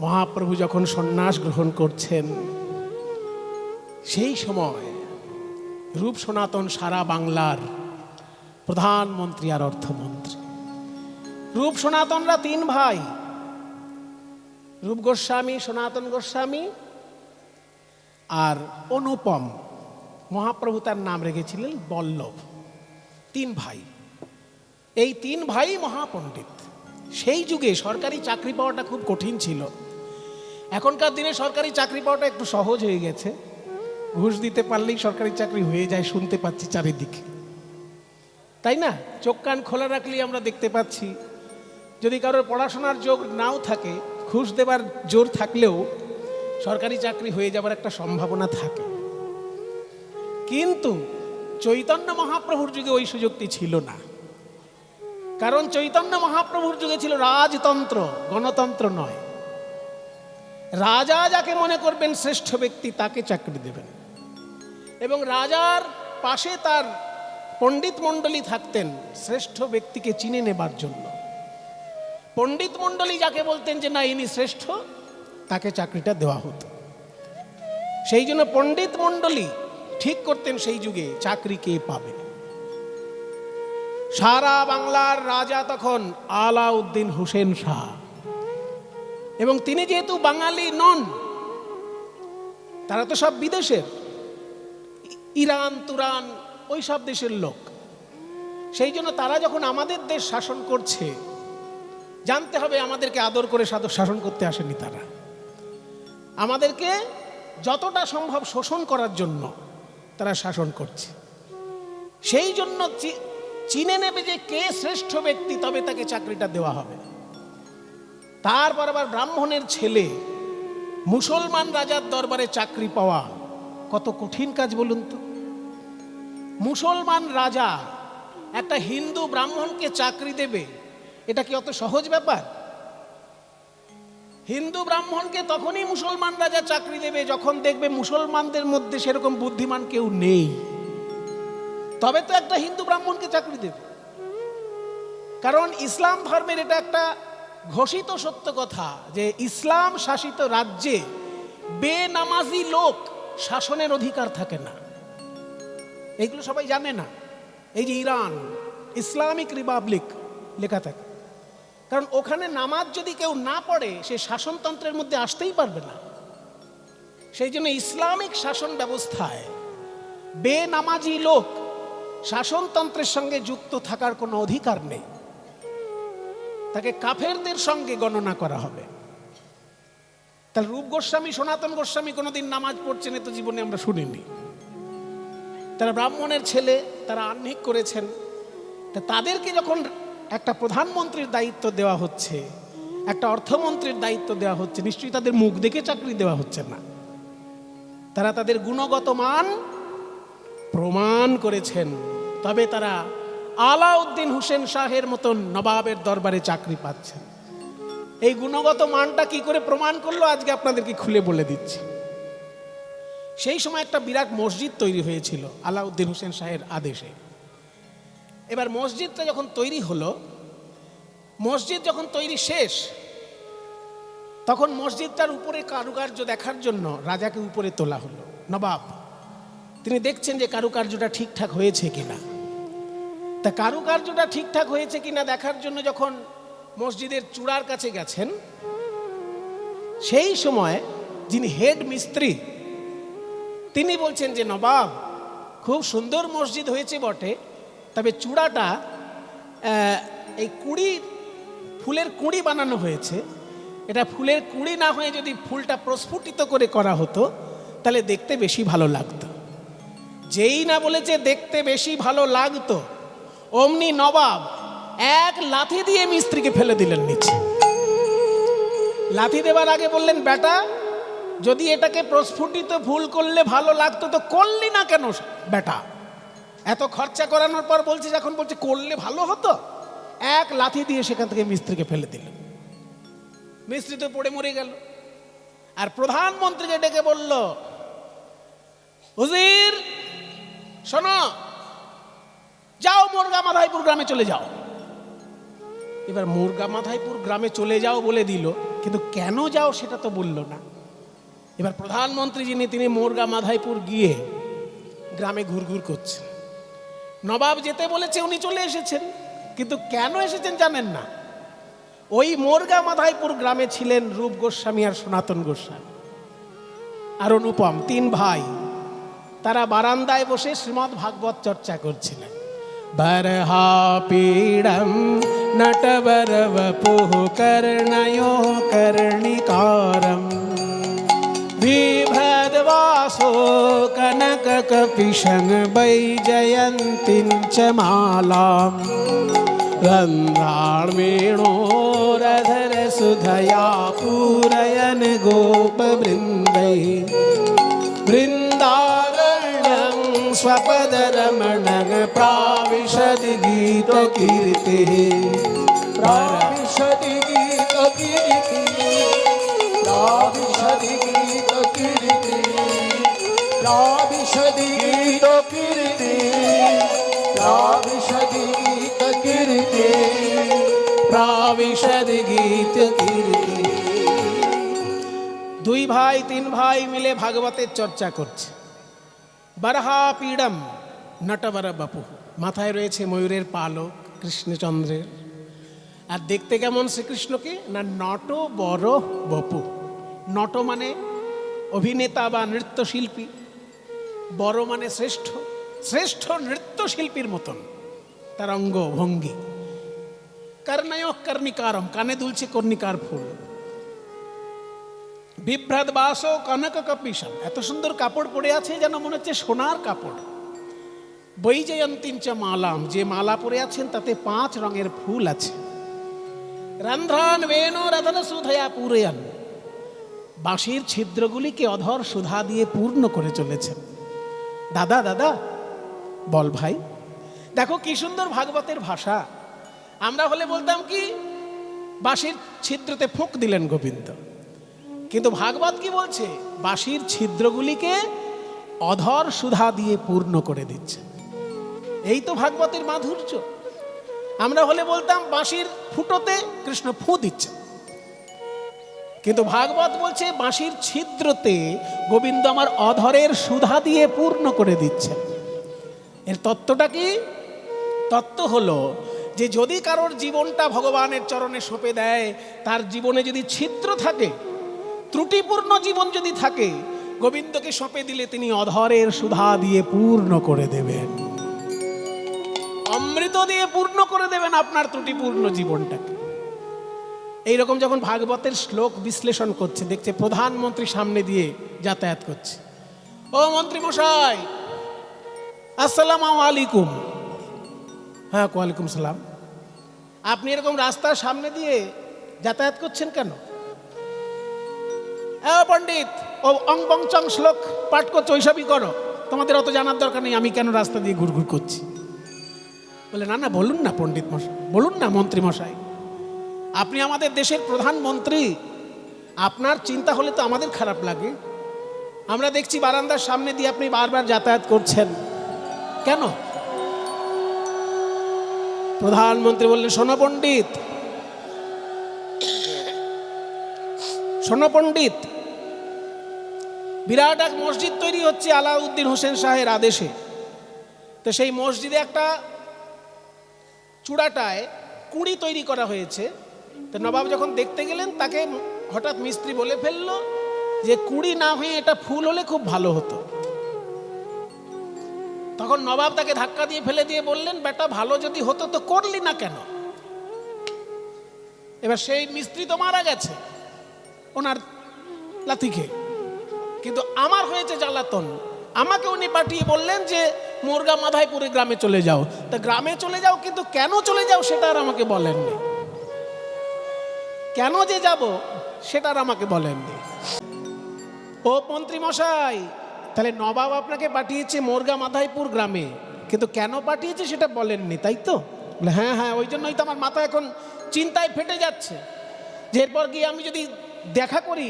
মহাপ্রভু যখন সন্ন্যাস গ্রহণ করছেন, সেই সময় রূপ সনাতন সারা বাংলার প্রধানমন্ত্রী আর অর্থমন্ত্রী। রূপ সনাতনরা তিন ভাই, রূপ গোস্বামী, সনাতন গোস্বামী আর অনুপম। মহাপ্রভু তার নাম রেখেছিলেন বল্লভ। তিন ভাই, এই তিন ভাই মহাপণ্ডিত। সেই যুগে সরকারি চাকরি পাওয়াটা খুব কঠিন ছিল। এখনকার দিনে সরকারি চাকরি পাওয়াটা একটু সহজ হয়ে গেছে, ঘুষ দিতে পারলেই সরকারি চাকরি হয়ে যায়, শুনতে পাচ্ছি চারিদিকে, তাই না? চোখ কান খোলা রাখলেই আমরা দেখতে পাচ্ছি। যদি কারোর পড়াশোনার যোগ নাও থাকে, ঘুষ দেবার জোর থাকলেও সরকারি চাকরি হয়ে যাবার একটা সম্ভাবনা থাকে। কিন্তু চৈতন্য মহাপ্রভুর যুগে ওই সুযোগটি ছিল না। কারণ চৈতন্য মহাপ্রভুর যুগে ছিল রাজতন্ত্র, গণতন্ত্র নয়। রাজা যাকে মনে করবেন শ্রেষ্ঠ ব্যক্তি তাকে চাকরি দেবেন, এবং রাজার পাশে তার পণ্ডিত মণ্ডলী থাকতেন শ্রেষ্ঠ ব্যক্তিকে চিনে নেবার জন্য। পণ্ডিত মণ্ডলী যাকে বলতেন যে না ইনি শ্রেষ্ঠ, তাকে চাকরিটা দেওয়া হতো। সেই জন্য পণ্ডিত মণ্ডলী ঠিক করতেন সেই যুগে চাকরি কে পাবে। সারা বাংলার রাজা তখন আলাউদ্দিন হোসেন শাহ, এবং তিনি যেহেতু বাঙালি নন, তারা তো সব বিদেশের, ইরান তুরান ওই সব দেশের লোক। সেই জন্য তারা যখন আমাদের দেশ শাসন করছে, জানতে হবে আমাদেরকে আদর করে শাসন করতে আসেনি। তারা আমাদেরকে যতটা সম্ভব শোষণ করার জন্য তারা শাসন করছে। সেই জন্য চিনে নেবে যে কে শ্রেষ্ঠ ব্যক্তি, তবে তাকে চাকরিটা দেওয়া হবে। তারপর আবার ব্রাহ্মণের ছেলে মুসলমান রাজার দরবারে চাকরি পাওয়া কত কঠিন কাজ বলুন তো। মুসলমান রাজা একটা হিন্দু ব্রাহ্মণকে চাকরি দেবে, এটা কি অত সহজ ব্যাপার? হিন্দু ব্রাহ্মণকে তখনই মুসলমান রাজা চাকরি দেবে যখন দেখবে মুসলমানদের মধ্যে সেরকম বুদ্ধিমান কেউ নেই, তবে তো একটা হিন্দু ব্রাহ্মণকে চাকরি দেবে। কারণ ইসলাম ধর্মের এটা একটা ঘোষিত সত্য কথা যে ইসলাম শাসিত রাজ্যে বেনামাজি লোক শাসনের অধিকার থাকে না। এইগুলো সবাই জানে না। এই যে ইরান ইসলামিক রিপাবলিক লেখা থাকে, কারণ ওখানে নামাজ যদি কেউ না পড়ে সে শাসনতন্ত্রের মধ্যে আসতেই পারবে না। সেই জন্য ইসলামিক শাসন ব্যবস্থায় বেনামাজি লোক শাসনতন্ত্রের সঙ্গে যুক্ত থাকার কোনো অধিকার নেই, তাকে কাফেরদের সঙ্গে গণনা করা হবে। তাহলে রূপ গোস্বামী, সনাতন গোস্বামী কোনোদিন নামাজ পড়ছেন এ তো জীবনে আমরা শুনিনি। তারা ব্রাহ্মণের ছেলে, তারা আহ্নিক করেছেন। তা তাদেরকে যখন একটা প্রধানমন্ত্রীর দায়িত্ব দেওয়া হচ্ছে, একটা অর্থমন্ত্রীর দায়িত্ব দেওয়া হচ্ছে, নিশ্চয়ই তাদের মুখ দেখে চাকরি দেওয়া হচ্ছে না। তারা তাদের গুণগত মান প্রমাণ করেছেন, তবে তারা আলাউদ্দিন হোসেন শাহের মতন নবাবের দরবারে চাকরি পাচ্ছেন। এই গুণগত মানটা কি করে প্রমাণ করলো আজকে আপনাদেরকে খুলে বলে দিচ্ছি। সেই সময় একটা বিরাট মসজিদ তৈরি হয়েছিল আলাউদ্দিন হোসেন শাহের আদেশে। এবার মসজিদটা যখন তৈরি হলো, মসজিদ যখন তৈরি শেষ, তখন মসজিদটার উপরে কারুকার্য দেখার জন্য রাজাকে উপরে তোলা হলো। নবাব তিনি দেখছেন যে কারুকার্যটা ঠিকঠাক হয়েছে কিনা। তা কারুকার্যটা ঠিকঠাক হয়েছে কিনা দেখার জন্য যখন মসজিদের চূড়ার কাছে গেছেন, সেই সময় যিনি হেড মিস্ত্রি তিনি বলছেন যে নবাব, খুব সুন্দর মসজিদ হয়েছে বটে, তবে চূড়াটা এই ফুলের কুঁড়ি বানানো হয়েছে। এটা ফুলের কুঁড়ি না হয়ে যদি ফুলটা প্রস্ফুটিত করে করা হতো তাহলে দেখতে বেশি ভালো লাগতো। যেই না বলেছে দেখতে বেশি ভালো লাগতো, অমনি নবাব এক লাথি দিয়ে মিস্ত্রিকে ফেলে দিলেন নিচে। লাথি দেবার আগে বললেন, বেটা, যদি এটাকে প্রস্ফুটিত ফুল করলে ভালো লাগতো তো করলি না কেন বেটা? এত খরচা করানোর পর বলছিস, এখন বলছে করলে ভালো হতো। এক লাথি দিয়ে সেখান থেকে মিস্ত্রিকে ফেলে দিল। মিস্ত্রি তো পড়ে মরে গেল। আর প্রধানমন্ত্রীকে ডেকে বলল, হুজির শোনো, যাও মোরগা মাধাইপুর গ্রামে চলে যাও। এবার মুরগা মাধাইপুর গ্রামে চলে যাও বলে দিল, কিন্তু কেন যাও সেটা তো বলল না। এবার প্রধানমন্ত্রী যিনি, তিনি মুরগা মাধাইপুর গিয়ে গ্রামে ঘুরঘুর করছেন। নবাব যেতে বলেছে, উনি চলে এসেছেন, কিন্তু কেন এসেছেন জানেন না। ওই মুরগা মাধাইপুর গ্রামে ছিলেন রূপ গোস্বামী আর সনাতন গোস্বামী আর অনুপম, তিন ভাই। তারা বারান্দায় বসে শ্রীমদ্ ভাগবত চর্চা করছিলেন। বরহা পীড়ম নটবর বপুঃ কর্ণयो কর্ণিকারম বিভ্রদ্বাসো কনক কপিশং বৈজয়ন্তীং চ মালাম রন্ধ্রাণেণোরধর সুধয়া পূরয়ন গোপবৃন্दै বৃন্দারণ্যং स्वपदरमणं प्राविशदि गीतकीर्तिः प्राविशदि गीतकीर्तिः प्राविशदि गीतकीर्तिः प्राविशदि गीतकीर्तिः प्राविशदि गीतकीर्तिः प्राविशदि गीतकीर्तिः। দুই ভাই তিন ভাই মিলে ভাগবতের চর্চা করছে। বরহা পীড়ম নটবর বপু, মাথায় রয়েছে ময়ূরের পালক কৃষ্ণচন্দ্রের। আর দেখতে কেমন শ্রীকৃষ্ণকে না, নট বড় বপু। নট মানে অভিনেতা বা নৃত্যশিল্পী, বড় মানে শ্রেষ্ঠ, শ্রেষ্ঠ নৃত্যশিল্পীর মতন তার অঙ্গ ভঙ্গি। কর্ণয় কর্ণিকারম, কানে দুলছে কর্ণিকার ফুল। বিভ্রাত বাসো কনক কপিশম, এত সুন্দর কাপড় পরে আছে যেন মনে হচ্ছে সোনার কাপড়। বৈজয়ন্তীং চ মালাম, যে মালা পরে আছেন তাতে 5 রঙের ফুল আছে। রন্ধ্রান বেণো রধন সুধয়া পূরয়ন, বাঁশির ছিদ্রগুলিকে অধর সুধা দিয়ে পূর্ণ করে চলেছেন। দাদা দাদা বল ভাই, দেখো কি সুন্দর ভাগবতের ভাষা। আমরা হলে বলতাম কি, বাঁশির ছিদ্রতে ফুঁক দিলেন গোবিন্দ, কিন্তু ভাগবত কি বলছে, বাঁশির ছিদ্রগুলিকে অধর সুধা দিয়ে পূর্ণ করে দিচ্ছে। এই তো ভাগবতের মাধুর্য। আমরা হলে বলতাম বাঁশির ফুটোতে কৃষ্ণ ফু দিচ্ছে, কিন্তু ভাগবত বলছে বাঁশির ছিদ্রতে গোবিন্দ আমার অধরের সুধা দিয়ে পূর্ণ করে দিচ্ছে। এর তত্ত্বটা কি? তত্ত্ব হলো যে যদি কারোর জীবনটা ভগবানের চরণে সঁপে দেয়, তার জীবনে যদি ছিদ্র থাকে, ত্রুটিপূর্ণ জীবন যদি থাকে, গোবিন্দকে সঁপে দিলে তিনি অধরের সুধা দিয়ে পূর্ণ করে দেবেন, অমৃত দিয়ে পূর্ণ করে দেবেন আপনার ত্রুটিপূর্ণ জীবনটাকে। এইরকম যখন ভাগবতের শ্লোক বিশ্লেষণ করছে, দেখছে প্রধানমন্ত্রী সামনে দিয়ে যাতায়াত করছে। ও মন্ত্রী মশাই, আসসালামু আলাইকুম। হ্যাঁ ওয়ালাইকুম সালাম। আপনি এরকম রাস্তার সামনে দিয়ে যাতায়াত করছেন কেন? পণ্ডিত, ও অং বং চং শ্লোক পাঠ করছো, ওইসবই করো, তোমাদের অত জানার দরকার নেই আমি কেন রাস্তা দিয়ে ঘুরঘুর করছি। বলে না না, বলুন না পণ্ডিত মশাই, বলুন না মন্ত্রী মশাই, আপনি আমাদের দেশের প্রধানমন্ত্রী, আপনার চিন্তা হলে তো আমাদের খারাপ লাগে। আমরা দেখছি বারান্দার সামনে দিয়ে আপনি বারবার যাতায়াত করছেন কেন? প্রধানমন্ত্রী বললেন, শোনো পণ্ডিত, শোনো পণ্ডিত, বিরাট এক মসজিদ তৈরি হচ্ছে আলাউদ্দিন হোসেন শাহের আদেশে। তো সেই মসজিদে একটা চূড়াটায় কুঁড়ি তৈরি করা হয়েছে। তো নবাব যখন দেখতে গেলেন, তাকে হঠাৎ মিস্ত্রি বলে ফেললো যে কুঁড়ি না হয়ে এটা ফুল হলে খুব ভালো হতো। তখন নবাব তাকে ধাক্কা দিয়ে ফেলে দিয়ে বললেন, বেটা ভালো যদি হতো তো করলি না কেন? এবার সেই মিস্ত্রি তো মারা গেছে ওনার লাথি খেয়ে, কিন্তু আমার হয়েছে জ্বালাতন। আমাকে উনি পাঠিয়ে বললেন যে মুরগা মাধাইপুরে গ্রামে চলে যাও। তা গ্রামে চলে যাও, কিন্তু কেন চলে যাও সেটা আর আমাকে বলেননি। কেন যে যাব সেটা আর আমাকে বলেননি। ও মন্ত্রী মশাই, তাহলে নবাব আপনাকে পাঠিয়েছে মুরগা মাধাইপুর গ্রামে, কিন্তু কেন পাঠিয়েছে সেটা বলেননি, তাই তো? বলে হ্যাঁ হ্যাঁ, ওই জন্যই তো আমার মাথা এখন চিন্তায় ফেটে যাচ্ছে যে এরপর গিয়ে আমি যদি দেখা করি,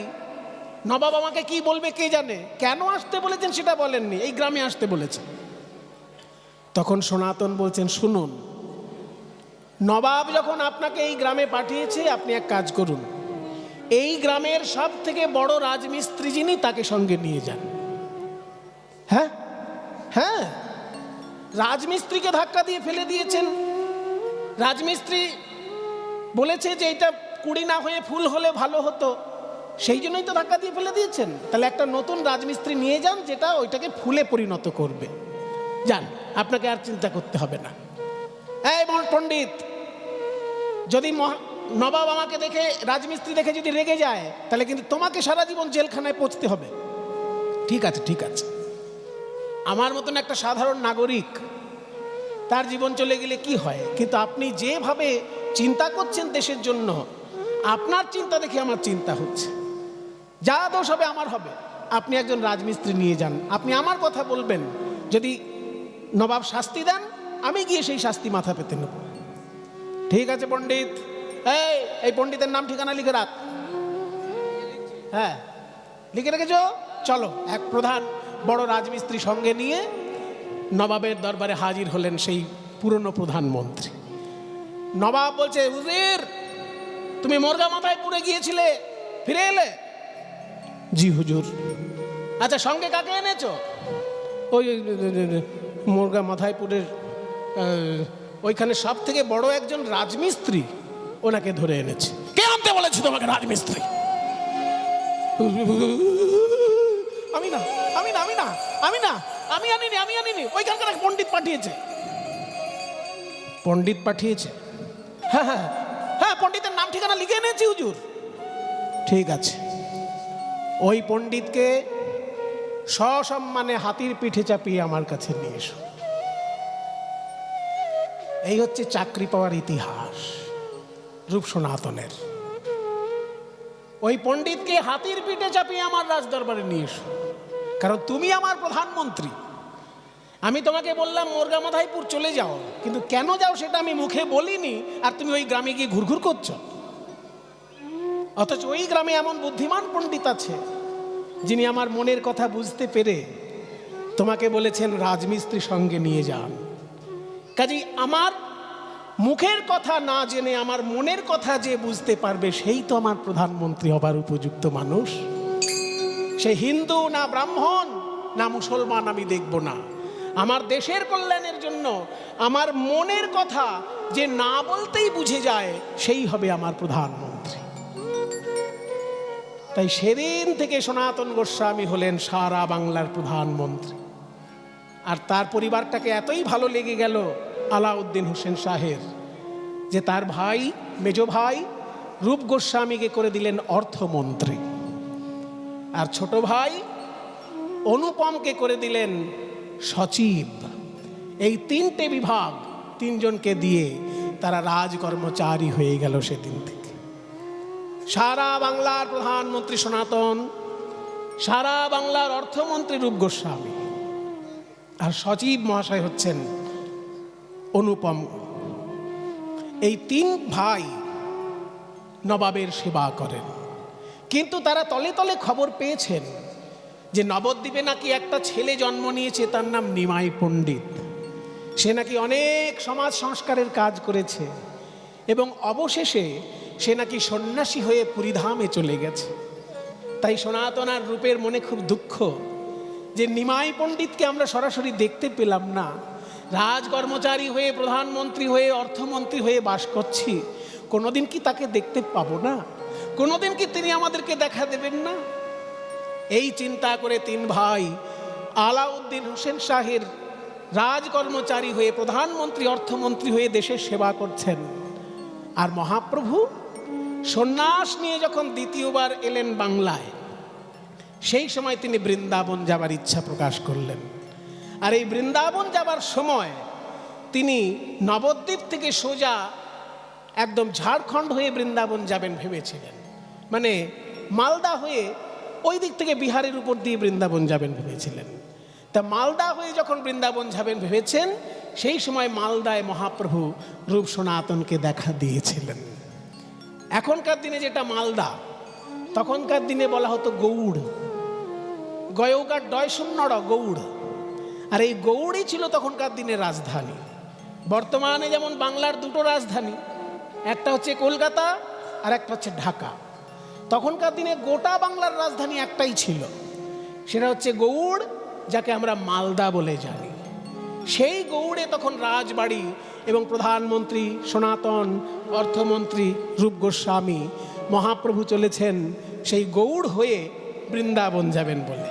নবাব আমাকে কি বলবে কে জানে। কেন আসতে বলেছেন সেটা বলেননি, এই গ্রামে আসতে বলেছেন। তখন সনাতন বলছেন, শুনুন, নবাব যখন আপনাকে এই গ্রামে পাঠিয়েছে, আপনি এক কাজ করুন, এই গ্রামের সব থেকে বড় রাজমিস্ত্রি যিনি, তাকে সঙ্গে নিয়ে যান। হ্যাঁ হ্যাঁ, রাজমিস্ত্রিকে ধাক্কা দিয়ে ফেলে দিয়েছেন। রাজমিস্ত্রি বলেছে যে এটা কুড়ি না হয়ে ফুল হলে ভালো হতো, সেই জন্যই তো ধাক্কা দিয়ে ফেলে দিয়েছেন। তাহলে একটা নতুন রাজমিস্ত্রি নিয়ে যান, যেটা ওইটাকে ফুলে পরিণত করবে। যান, আপনাকে আর চিন্তা করতে হবে না। এই পণ্ডিত, যদি নবাব আমাকে দেখে, রাজমিস্ত্রি দেখে যদি রেগে যায়, তাহলে কিন্তু তোমাকে সারা জীবন জেলখানায় পৌঁছতে হবে। ঠিক আছে ঠিক আছে। আমার মতন একটা সাধারণ নাগরিক, তার জীবন চলে গেলে কি হয়, কিন্তু আপনি যেভাবে চিন্তা করছেন দেশের জন্য, আপনার চিন্তা দেখে আমার চিন্তা হচ্ছে। যা দোষ হবে আমার হবে। আপনি একজন রাজমিস্ত্রি নিয়ে যান, আপনি আমার কথা বলবেন, যদি নবাব শাস্তি দেন, আমি গিয়ে সেই শাস্তি মাথা পেতে নেব। ঠিক আছে পণ্ডিত, এই পণ্ডিতের নাম ঠিকানা লিখে রাখ। হ্যাঁ, লিখে রেখেছ? চলো। এক প্রধান বড় রাজমিস্ত্রি সঙ্গে নিয়ে নবাবের দরবারে হাজির হলেন সেই পুরনো প্রধানমন্ত্রী। নবাব বলছে, হুজুর, তুমি মোরগা মাথায় পুড়ে গিয়েছিলে, ফিরে এলে? জি হুজুর। আচ্ছা, সঙ্গে কাকে এনেছো? ওই মোরগা মাথায় পুড়ে ওইখানে সব থেকে বড় একজন রাজমিস্ত্রি, ওনাকে ধরে এনেছে। কে আনতে বলেছে তোমাকে রাজমিস্ত্রি? আমি না, আমি না, আমি না, আমি না, আমি আনিনি, আমি আনিনি, ওইখানকার এক পণ্ডিত পাঠিয়েছে। পণ্ডিত পাঠিয়েছে? হ্যাঁ হ্যাঁ হ্যাঁ, পণ্ডিতের নাম ঠিকানা লিখে এনেছি হুজুর। ঠিক আছে, ওই পণ্ডিতকে সসম্মানে হাতির পিঠে চাপিয়ে আমার কাছে নিয়ে এসো। এই হচ্ছে চাকরি পাওয়ার ইতিহাস রূপ সনাতনের। ওই পণ্ডিতকে হাতির পিঠে চাপিয়ে আমার রাজদরবারে নিয়ে এসো, কারণ তুমি আমার প্রধানমন্ত্রী। আমি তোমাকে বললাম মোরগা মাথাইপুর চলে যাও, কিন্তু কেন যাও সেটা আমি মুখে বলিনি, আর তুমি ওই গ্রামে গিয়ে ঘুরঘুর করছো। অথচ ওই গ্রামে এমন বুদ্ধিমান পণ্ডিত আছে, যিনি আমার মনের কথা বুঝতে পেরে তোমাকে বলেছেন রাজমিস্ত্রি সঙ্গে নিয়ে যান। কাজেই আমার মুখের কথা না জেনে আমার মনের কথা যে বুঝতে পারবে, সেই তো আমার প্রধানমন্ত্রী হবার উপযুক্ত মানুষ। সে হিন্দু না ব্রাহ্মণ না মুসলমান আমি দেখব না। আমার দেশের কল্যাণের জন্য আমার মনের কথা যে না বলতেই বুঝে যায়, সেই হবে আমার প্রধানমন্ত্রী। তাই সেদিন থেকে সনাতন গোস্বামী হলেন সারা বাংলার প্রধানমন্ত্রী। আর তার পরিবারটাকে এতই ভালো লেগে গেল আলাউদ্দিন হোসেন শাহের, যে তার ভাই, মেজ ভাই রূপ গোস্বামীকে করে দিলেন অর্থমন্ত্রী, আর ছোট ভাই অনুপমকে করে দিলেন সচিব। এই তিনটে বিভাগ তিনজনকে দিয়ে তারা রাজকর্মচারী হয়ে গেল সেদিন থেকে। সারা বাংলার প্রধানমন্ত্রী সনাতন, সারা বাংলার অর্থমন্ত্রী রূপ গোস্বামী, আর সচিব মহাশয় হচ্ছেন অনুপম। এই তিন ভাই নবাবের সেবা করেন, কিন্তু তারা তলে তলে খবর পেয়েছেন যে নবদ্বীপে নাকি একটা ছেলে জন্ম নিয়েছে, তার নাম নিমাই পণ্ডিত। সে নাকি অনেক সমাজ সংস্কারের কাজ করেছে এবং অবশেষে সে নাকি সন্ন্যাসী হয়ে পুরীধামে চলে গেছে। তাই সনাতন আর রূপের মনে খুব দুঃখ যে নিমাই পণ্ডিতকে আমরা সরাসরি দেখতে পেলাম না। রাজকর্মচারী হয়ে, প্রধানমন্ত্রী হয়ে, অর্থমন্ত্রী হয়ে বাস করছি, কোনোদিন কি তাকে দেখতে পাবো না? কোনোদিন কি তিনি আমাদেরকে দেখা দেবেন না? এই চিন্তা করে তিন ভাই আলাউদ্দিন হোসেন শাহের রাজকর্মচারী হয়ে, প্রধানমন্ত্রী, অর্থমন্ত্রী হয়ে দেশের সেবা করছেন। আর মহাপ্রভু সন্ন্যাস নিয়ে যখন দ্বিতীয়বার এলেন বাংলায়, সেই সময় তিনি বৃন্দাবন যাবার ইচ্ছা প্রকাশ করলেন। আর এই বৃন্দাবন যাবার সময় তিনি নবদ্বীপ থেকে সোজা একদম ঝাড়খণ্ড হয়ে বৃন্দাবন যাবেন ভেবেছিলেন, মানে মালদা হয়ে ওই দিক থেকে বিহারের উপর দিয়ে বৃন্দাবন যাবেন ভেবেছিলেন। তা মালদা হয়ে যখন বৃন্দাবন যাবেন ভেবেছেন, সেই সময় মালদায় মহাপ্রভু রূপ সনাতনকে দেখা দিয়েছিলেন। এখনকার দিনে যেটা মালদা, তখনকার দিনে বলা হতো গৌড়, গয়ৌকার ডয় শূন্য গৌড়। আর এই গৌড়ই ছিল তখনকার দিনের রাজধানী। বর্তমানে যেমন বাংলার দুটো রাজধানী, একটা হচ্ছে কলকাতা আর একটা হচ্ছে ঢাকা। তখনকার দিনে গোটা বাংলার রাজধানী একটাই ছিল, সেটা হচ্ছে গৌড়, যাকে আমরা মালদা বলে জানি। সেই গৌড়ে তখন রাজবাড়ি এবং প্রধানমন্ত্রী সনাতন, অর্থমন্ত্রী রূপ গোস্বামী মহাপ্রভু চলেছেন সেই গৌড় হয়ে বৃন্দাবন যাবেন বলে।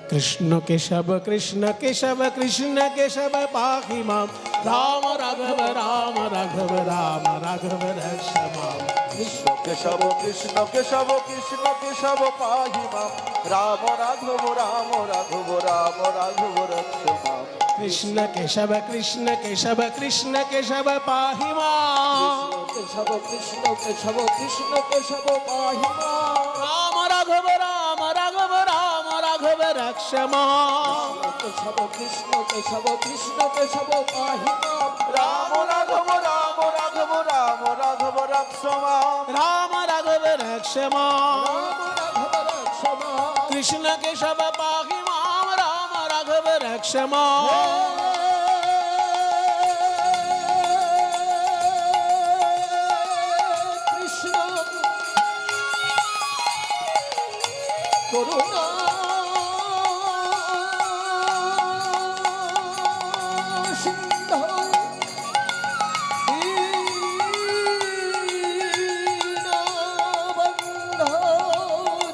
কৃষ্ণ কেশব কৃষ্ণ কেশব কৃষ্ণ কেশব পাহি মাম, রাম রাঘব রাম রাঘব রাম রাঘব রক্ষ মাম। কৃষ্ণ কেশব কৃষ্ণ কেশব কৃষ্ণ কেশব পাহি মাম, রাম রাঘব রাম রাঘব রাম রাঘব রক্ষ মাম। কৃষ্ণ কেশব কৃষ্ণ কেশব কৃষ্ণ কেশব পাহি মাম, কেশব কৃষ্ণ কেশব কৃষ্ণ কেশব পাহি মাম, রাম রাঘব রাম রাঘব রাম রাঘব রক্ষ মাম। কেশব কৃষ্ণ কেশব কৃষ্ণ কেশব পাহি মাম, রাম রাঘব রাম রাঘব রাম রাঘব রক্ষ মাম। রাম রাঘব রক্ষ মাম, রাম রাঘব রক্ষ মাম। কৃষ্ণ কেশব পাহি মাম, রাম রাঘব রক্ষ মাম। কৃষ্ণ করুণা সিন্ধু দীনবন্ধু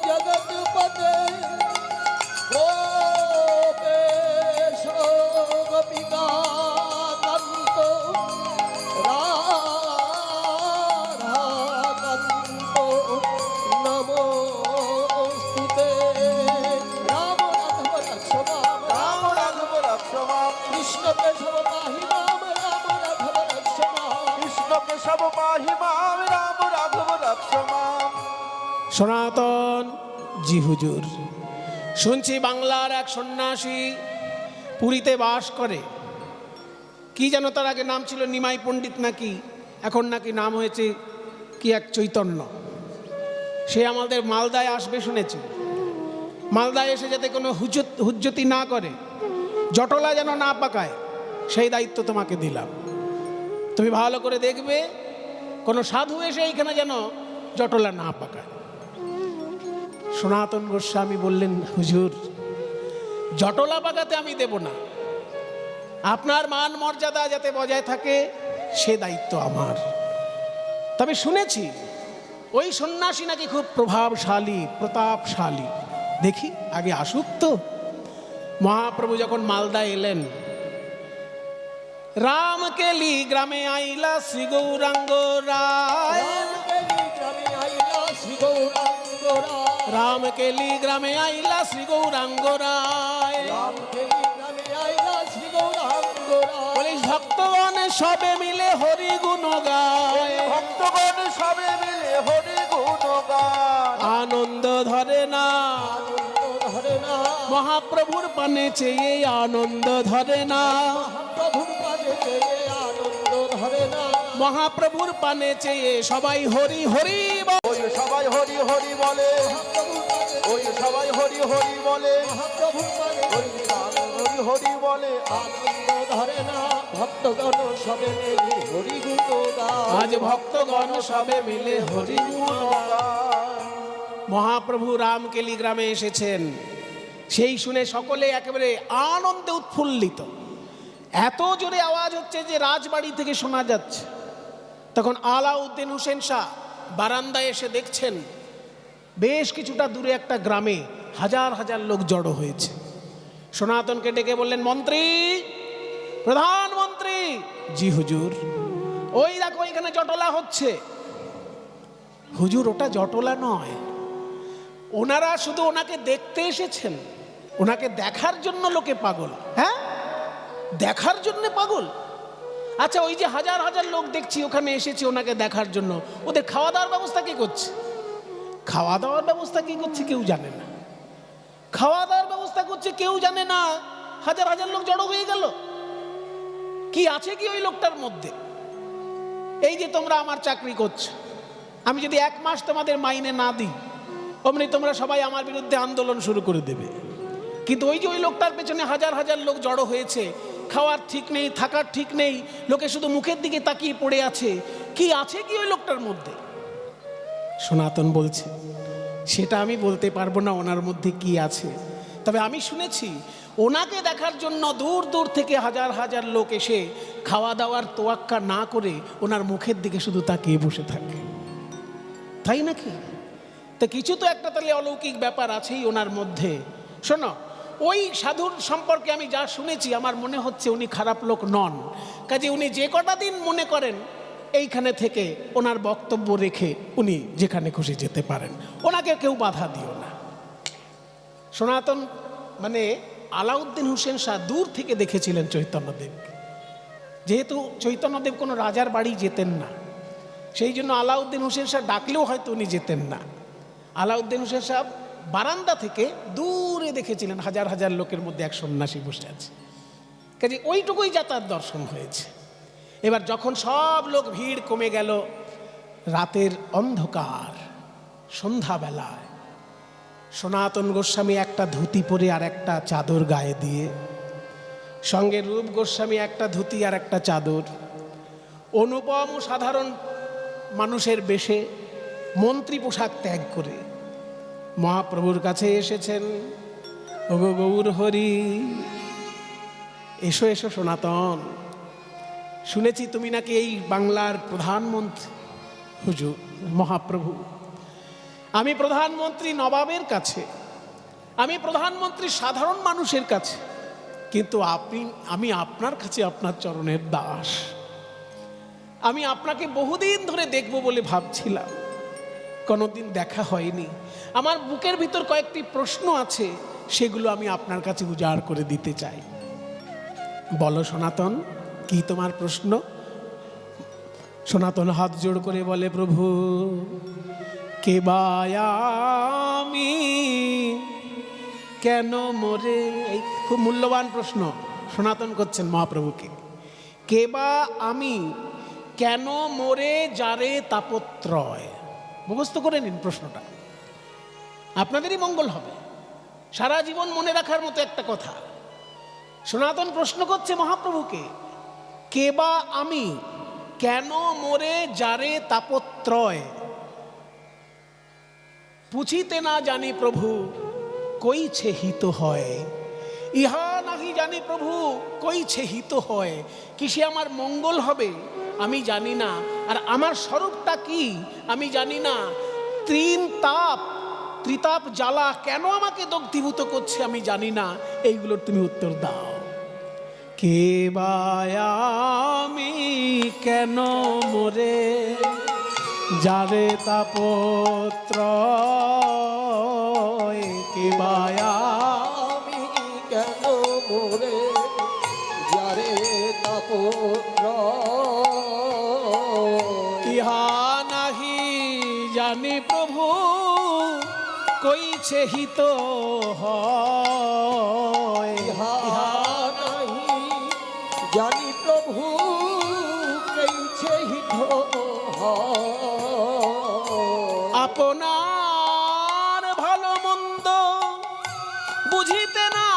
জগৎপতে গোপেশ গোপিকাকান্ত রাধাকান্ত নমোস্তুতে। রাম রাঘব রক্ষ মাম, রাম রাঘব রক্ষ মাম। কৃষ্ণ কেশব পাহি মাম, রাম রাঘব রক্ষ মাম। কৃষ্ণ কেশব পাহি মাম, রাম রাঘব রক্ষ মাম। সনাতন জি হুজুর, শুনছি বাংলার এক সন্ন্যাসী পুরীতে বাস করে। কি যেন তার আগে নাম ছিল নিমাই পণ্ডিত নাকি, এখন নাকি নাম হয়েছে কি এক চৈতন্য। সে আমাদের মালদায় আসবে শুনেছি। মালদায় এসে যাতে কোনো হুজ্জতি না করে, জটলা যেন না পাকায়, সেই দায়িত্ব তোমাকে দিলাম। তুমি ভালো করে দেখবে কোনো সাধু এসে এইখানে যেন জটলা না পাকায়। সনাতন গোস্বামী বললেন, হুজুর জটলা পাকাতে আমি দেব না, আপনার মান মর্যাদা যাতে বজায় থাকে সে দায়িত্ব আমার। তবে শুনেছি ওই সন্ন্যাসী নাকি খুব প্রভাবশালী, প্রতাপশালী। দেখি আগে আসুক তো। মহাপ্রভু যখন মালদা এলেন, রামকেলি গ্রামে আইলা শ্রী গৌরাঙ্গ রায়, রামকেলি গ্রামে আইলা শ্রী গৌরাঙ্গ রায়। বলিস ভক্তগণ সবে মিলে হরি গুণ গায়, ভক্তগণ সবে মিলে হরি গুণ গায়। আনন্দ ধরে না ধরে না মহাপ্রভুর পানে চেয়ে, আনন্দ ধরে না প্রভুর পানে চেয়ে, আনন্দ ধরে না মহাপ্রভুর পানে চেয়ে। সবাই হরি হরি বলে, ওই সবাই হরি হরি বলে, ওই সবাই হরি হরি বলে, মহাপ্রভুর পানে হরি হরি বলে। আনন্দ ধরে না ভক্তগণ সবে মিলে হরি গুণ গায়। আজ ভক্তগণ সবে মিলে হরি গুণ গায়। মহাপ্রভু রামকেলি গ্রামে এসেছেন, সেই শুনে সকলে একেবারে আনন্দে উৎফুল্লিত। এত জোরে আওয়াজ হচ্ছে যে রাজবাড়ি থেকে শোনা যাচ্ছে। তখন আলাউদ্দিন হোসেন শাহ বারান্দায় এসে দেখছেন বেশ কিছুটা দূরে একটা গ্রামে হাজার হাজার লোক জড়ো হয়েছে। সনাতনকে ডেকে বললেন, মন্ত্রী, প্রধানমন্ত্রী। জি হুজুর। ওই দেখো এখানে জটলা হচ্ছে। হুজুর ওটা জটলা নয়, ওনারা শুধু ওনাকে দেখতে এসেছেন, ওনাকে দেখার জন্য লোকে পাগল। হ্যাঁ, দেখার জন্য পাগল। আচ্ছা, ওই যে হাজার হাজার লোক দেখছি ওখানে এসেছে ওনাকে দেখার জন্য, ওদের খাওয়া দাওয়ার ব্যবস্থা কি করছে? খাওয়া দাওয়ার ব্যবস্থা কি করছে কেউ জানে না। খাওয়া দাওয়ার ব্যবস্থা করছে কেউ জানে না। হাজার হাজার লোক জড়ো হয়ে গেল। কি আছে কি ওই লোকটার মধ্যে? এই যে তোমরা আমার চাকরি করছো, আমি যদি 1 মাস তোমাদের মাইনে না দিই, অমনি তোমরা সবাই আমার বিরুদ্ধে আন্দোলন শুরু করে দেবে। কিন্তু ওই যে ওই লোকটার পেছনে হাজার হাজার লোক জড়ো হয়েছে, খাওয়ার ঠিক নেই, থাকার ঠিক নেই, লোকে শুধু মুখের দিকে তাকিয়ে পড়ে আছে। কি আছে কি ওই লোকটার মধ্যে? সনাতন বলছে, সেটা আমি বলতে পারবো না ওনার মধ্যে কি আছে, তবে আমি শুনেছি ওনাকে দেখার জন্য দূর দূর থেকে হাজার হাজার লোক এসে খাওয়া দাওয়ার তোয়াক্কা না করে ওনার মুখের দিকে শুধু তাকিয়ে বসে থাকে। তাই নাকি? তা কিছু তো একটা তাহলে অলৌকিক ব্যাপার আছেই ওনার মধ্যে। শোনো, ওই সাধুর সম্পর্কে আমি যা শুনেছি আমার মনে হচ্ছে উনি খারাপ লোক নন। কাজে উনি যে কটা দিন মনে করেন এইখানে থেকে ওনার বক্তব্য রেখে উনি যেখানে খুশি যেতে পারেন, ওনাকে কেউ বাধা দিও না। সনাতন মানে আলাউদ্দিন হোসেন শাহ দূর থেকে দেখেছিলেন চৈতন্যদেবকে। যেহেতু চৈতন্যদেব কোনো রাজার বাড়ি যেতেন না, সেই জন্য আলাউদ্দিন হোসেন শাহ ডাকলেও হয়তো উনি যেতেন না। আলাউদ্দিন হোসেন শাহ বারান্দা থেকে দূরে দেখেছিলেন হাজার হাজার লোকের মধ্যে এক সন্ন্যাসী বসে আছে। কাজে ওইটুকুই যাতায়াত দর্শন হয়েছে। এবার যখন সব লোক ভিড় কমে গেল, রাতের অন্ধকার, সন্ধ্যাবেলায় সনাতন গোস্বামী একটা ধুতি পরে আর একটা চাদর গায়ে দিয়ে, সঙ্গে রূপ গোস্বামী একটা ধুতি আর একটা চাদর, অনুপম সাধারণ মানুষের বেশে মন্ত্রী পোশাক ত্যাগ করে মহাপ্রভুর কাছে এসেছেন। ওগো গৌর হরি, এসো এসো সনাতন, শুনেছি তুমি নাকি এই বাংলার প্রধানমন্ত্রী। হুজুর মহাপ্রভু, আমি প্রধানমন্ত্রী নবাবের কাছে, আমি প্রধানমন্ত্রী সাধারণ মানুষের কাছে, কিন্তু আমি আপনার কাছে আপনার চরণের দাস। আমি আপনাকে বহুদিন ধরে দেখব বলে ভাবছিলাম, কোনোদিন দেখা হয়নি। আমার বুকের ভিতর কয়েকটি প্রশ্ন আছে, সেগুলো আমি আপনার কাছে উজাড় করে দিতে চাই। বলো সনাতন, কি তোমার প্রশ্ন? সনাতন হাত জোড় করে বলে, প্রভু কে বা আমি, কেন মরে? এই খুব মূল্যবান প্রশ্ন সনাতন করছেন মহাপ্রভুকে। কে বা আমি, কেন মরে যারে তাপত্রয়? মুখস্থ করে নিন প্রশ্নটা, আপনাদেরই মঙ্গল হবে। সারা জীবন মনে রাখার মতো একটা কথা। সনাতন প্রশ্ন করছে মহাপ্রভুকে, কে বা আমি, কেন মরে যারে তাপত্রয়? পুছিতে না জানি প্রভু কইছে হিত হয়, ইহা নাহি জানি প্রভু কইছে হিত হয়। কিসে আমার মঙ্গল হবে আমি জানি না, আর আমার স্বরূপটা কি আমি জানি না। ত্রিতাপ জ্বালা কেন আমাকে দগ্ধীভূত করছে আমি জানি না। এইগুলোর তুমি উত্তর দাও। কে বা আমি, কেন মরে যারে তাপত্রয়? কে বা আমি, কেন মরে যারে তাপত্রয়? ইহা নাহি জানি প্রভু কইছে হিত হয়। ইহা নাহি জানি প্রভু কইছে হিত হয়। আপনার ভালো মন্দ বুঝিতে না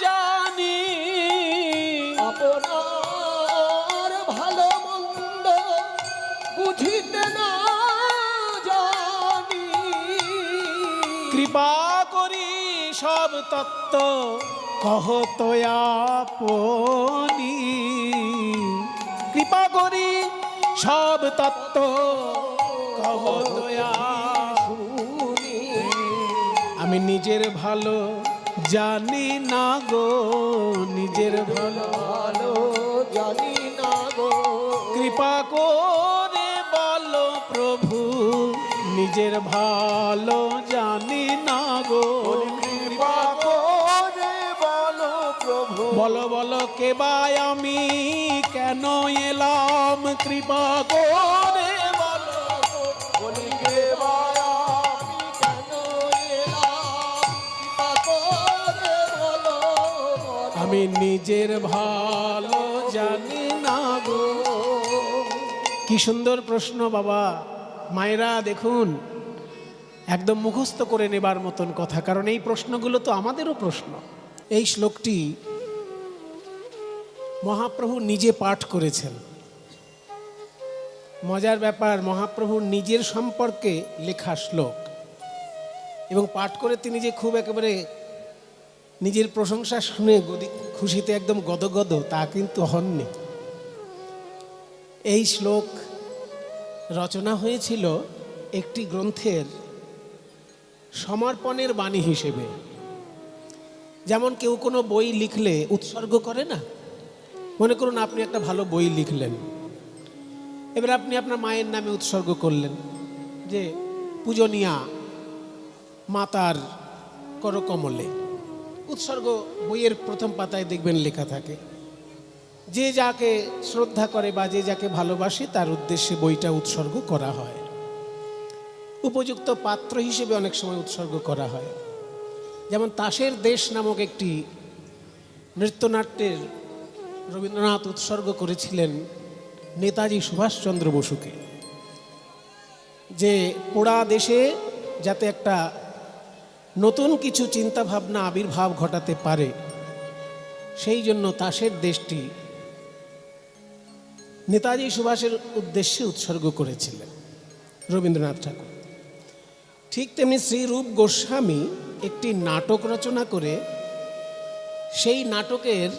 জানি, আপনার ভালো মন্দ বুঝিতে না জানি। কৃপা করি সব তত্ত্ব কহত আপনি। কৃপা করি সব তত্ত্ব কহত আপনি। আমি নিজের ভালো জানি না গো, নিজের ভালো ভালো জানি না গো। কৃপা করে বলো প্রভু, নিজের ভালো জানি না গো। কৃপা করে বলো প্রভু। বলো বলো কে বা আমি, কেন এলাম? কৃপা করে বলো। বলি কে বা আমি, কেন এলাম? কৃপা করে বলো। আমি নিজের ভালো জানি না গো। কি সুন্দর প্রশ্ন বাবা। মায়েরা দেখুন, একদম মুখস্থ করে নেবার মতন কথা, কারণ এই প্রশ্নগুলো তো আমাদেরও প্রশ্ন। এই শ্লোকটি মহাপ্রভু নিজে পাঠ করেছেন। মজার ব্যাপার, মহাপ্রভুর নিজের সম্পর্কে লেখা শ্লোক, এবং পাঠ করে তিনি যে খুব একেবারে নিজের প্রশংসা শুনে খুশিতে একদম গদগদ তা কিন্তু হননি। এই শ্লোক রচনা হয়েছিল একটি গ্রন্থের সমর্পণের বাণী হিসেবে। যেমন কেউ কোনো বই লিখলে উৎসর্গ করে না। মনে করুন আপনি একটা ভালো বই লিখলেন, এবার আপনি আপনার মায়ের নামে উৎসর্গ করলেন যে পূজনীয়া মাতার করকমলে। উৎসর্গ বইয়ের প্রথম পাতায় দেখবেন লেখা থাকে। যে যাকে শ্রদ্ধা করে বা যে যাকে ভালোবাসে তার উদ্দেশ্যে বইটা উৎসর্গ করা হয়। উপযুক্ত পাত্র হিসেবে অনেক সময় উৎসর্গ করা হয়। যেমন তাসের দেশ নামক একটি নৃত্যনাট্যের রবীন্দ্রনাথ উৎসর্গ করেছিলেন নেতাজি সুভাষচন্দ্র বসুকে, যে পোড়া দেশে যাতে একটা নতুন কিছু চিন্তাভাবনা আবির্ভাব ঘটাতে পারে, সেই জন্য তাসের দেশটি নেতাজি সুভাষের উদ্দেশ্যে উৎসর্গ করেছিলেন রবীন্দ্রনাথ ঠাকুর। ঠিক তেমনি শ্রীরূপ গোস্বামী একটি নাটক রচনা করে সেই নাটকের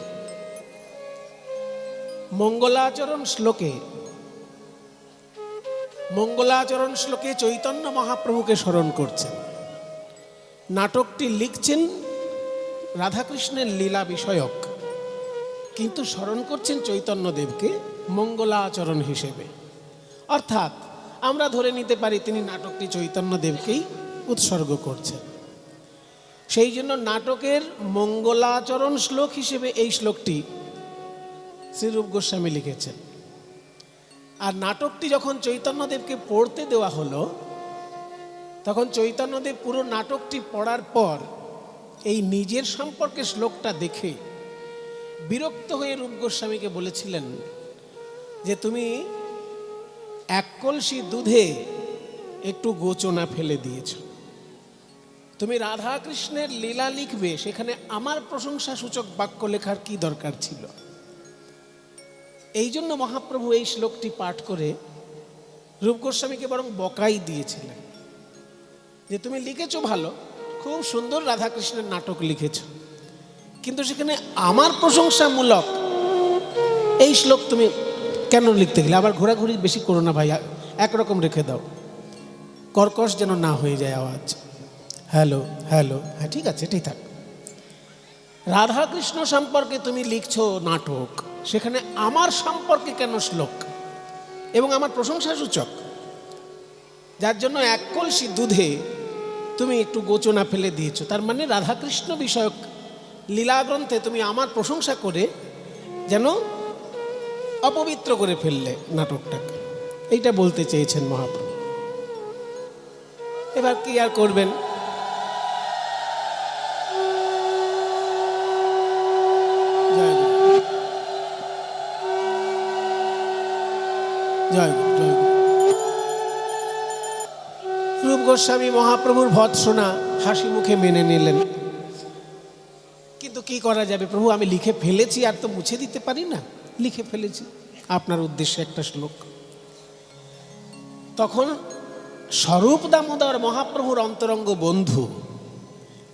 মঙ্গলাচরণ শ্লোকে চৈতন্য মহাপ্রভুকে স্মরণ করছেন। নাটকটি লিখছেন রাধাকৃষ্ণের লীলা বিষয়ক, কিন্তু স্মরণ করছেন চৈতন্যদেবকে মঙ্গলাচরণ হিসেবে। অর্থাৎ আমরা ধরে নিতে পারি তিনি নাটকটি চৈতন্যদেবকেই উৎসর্গ করছেন। সেই জন্য নাটকের মঙ্গলাচরণ শ্লোক হিসেবে এই শ্লোকটি শ্রীরূপ গোস্বামী লিখেছেন। আর নাটকটি যখন চৈতন্যদেবকে পড়তে দেওয়া হলো, তখন চৈতন্যদেব পুরো নাটকটি পড়ার পর এই নিজের সম্পর্কে শ্লোকটা দেখে বিরক্ত হয়ে রূপ গোস্বামীকে বলেছিলেন যে তুমি এক কলসি দুধে একটু গোচনা ফেলে দিয়েছ। তুমি রাধা কৃষ্ণের লীলা লিখবে, সেখানে আমার প্রশংসা সূচক বাক্য লেখার কি দরকার ছিল? এই জন্য মহাপ্রভু এই শ্লোকটি পাঠ করে রূপ গোস্বামীকে বরং বকাই দিয়েছিলেন যে তুমি লিখেছো ভালো, খুব সুন্দর রাধাকৃষ্ণের নাটক লিখেছ, কিন্তু সেখানে আমার প্রশংসামূলক এই শ্লোক তুমি কেন লিখতে গেলে? আবার ঘোরাঘুরি বেশি করো না ভাই, একরকম রেখে দাও, কর্কশ যেন না হয়ে যায় আওয়াজ। হ্যালো হ্যালো, হ্যাঁ ঠিক আছে, এটাই থাক। রাধাকৃষ্ণ সম্পর্কে তুমি লিখছো নাটক, সেখানে আমার সম্পর্কে কেন শ্লোক এবং আমার প্রশংসা সূচক, যার জন্য এক কলসি দুধে তুমি একটু গোচনা ফেলে দিয়েছো। তার মানে রাধাকৃষ্ণ বিষয়ক লীলা গ্রন্থে তুমি আমার প্রশংসা করে যেন অপবিত্র করে ফেললে নাটকটাকে, এইটা বলতে চেয়েছেন মহাপ্রভু। এবার কি আর করবেন? জয় গুরু, জয় গুরু। রূপ গোস্বামী মহাপ্রভুর ভৎসনা হাসি মুখে মেনে নিলেন, কিন্তু কি করা যাবে প্রভু, আমি লিখে ফেলেছি, আর তো মুছে দিতে পারি না, লিখে ফেলেছি আপনার উদ্দেশ্যে একটা শ্লোক। তখন স্বরূপ দামোদর মহাপ্রভুর অন্তরঙ্গ বন্ধু,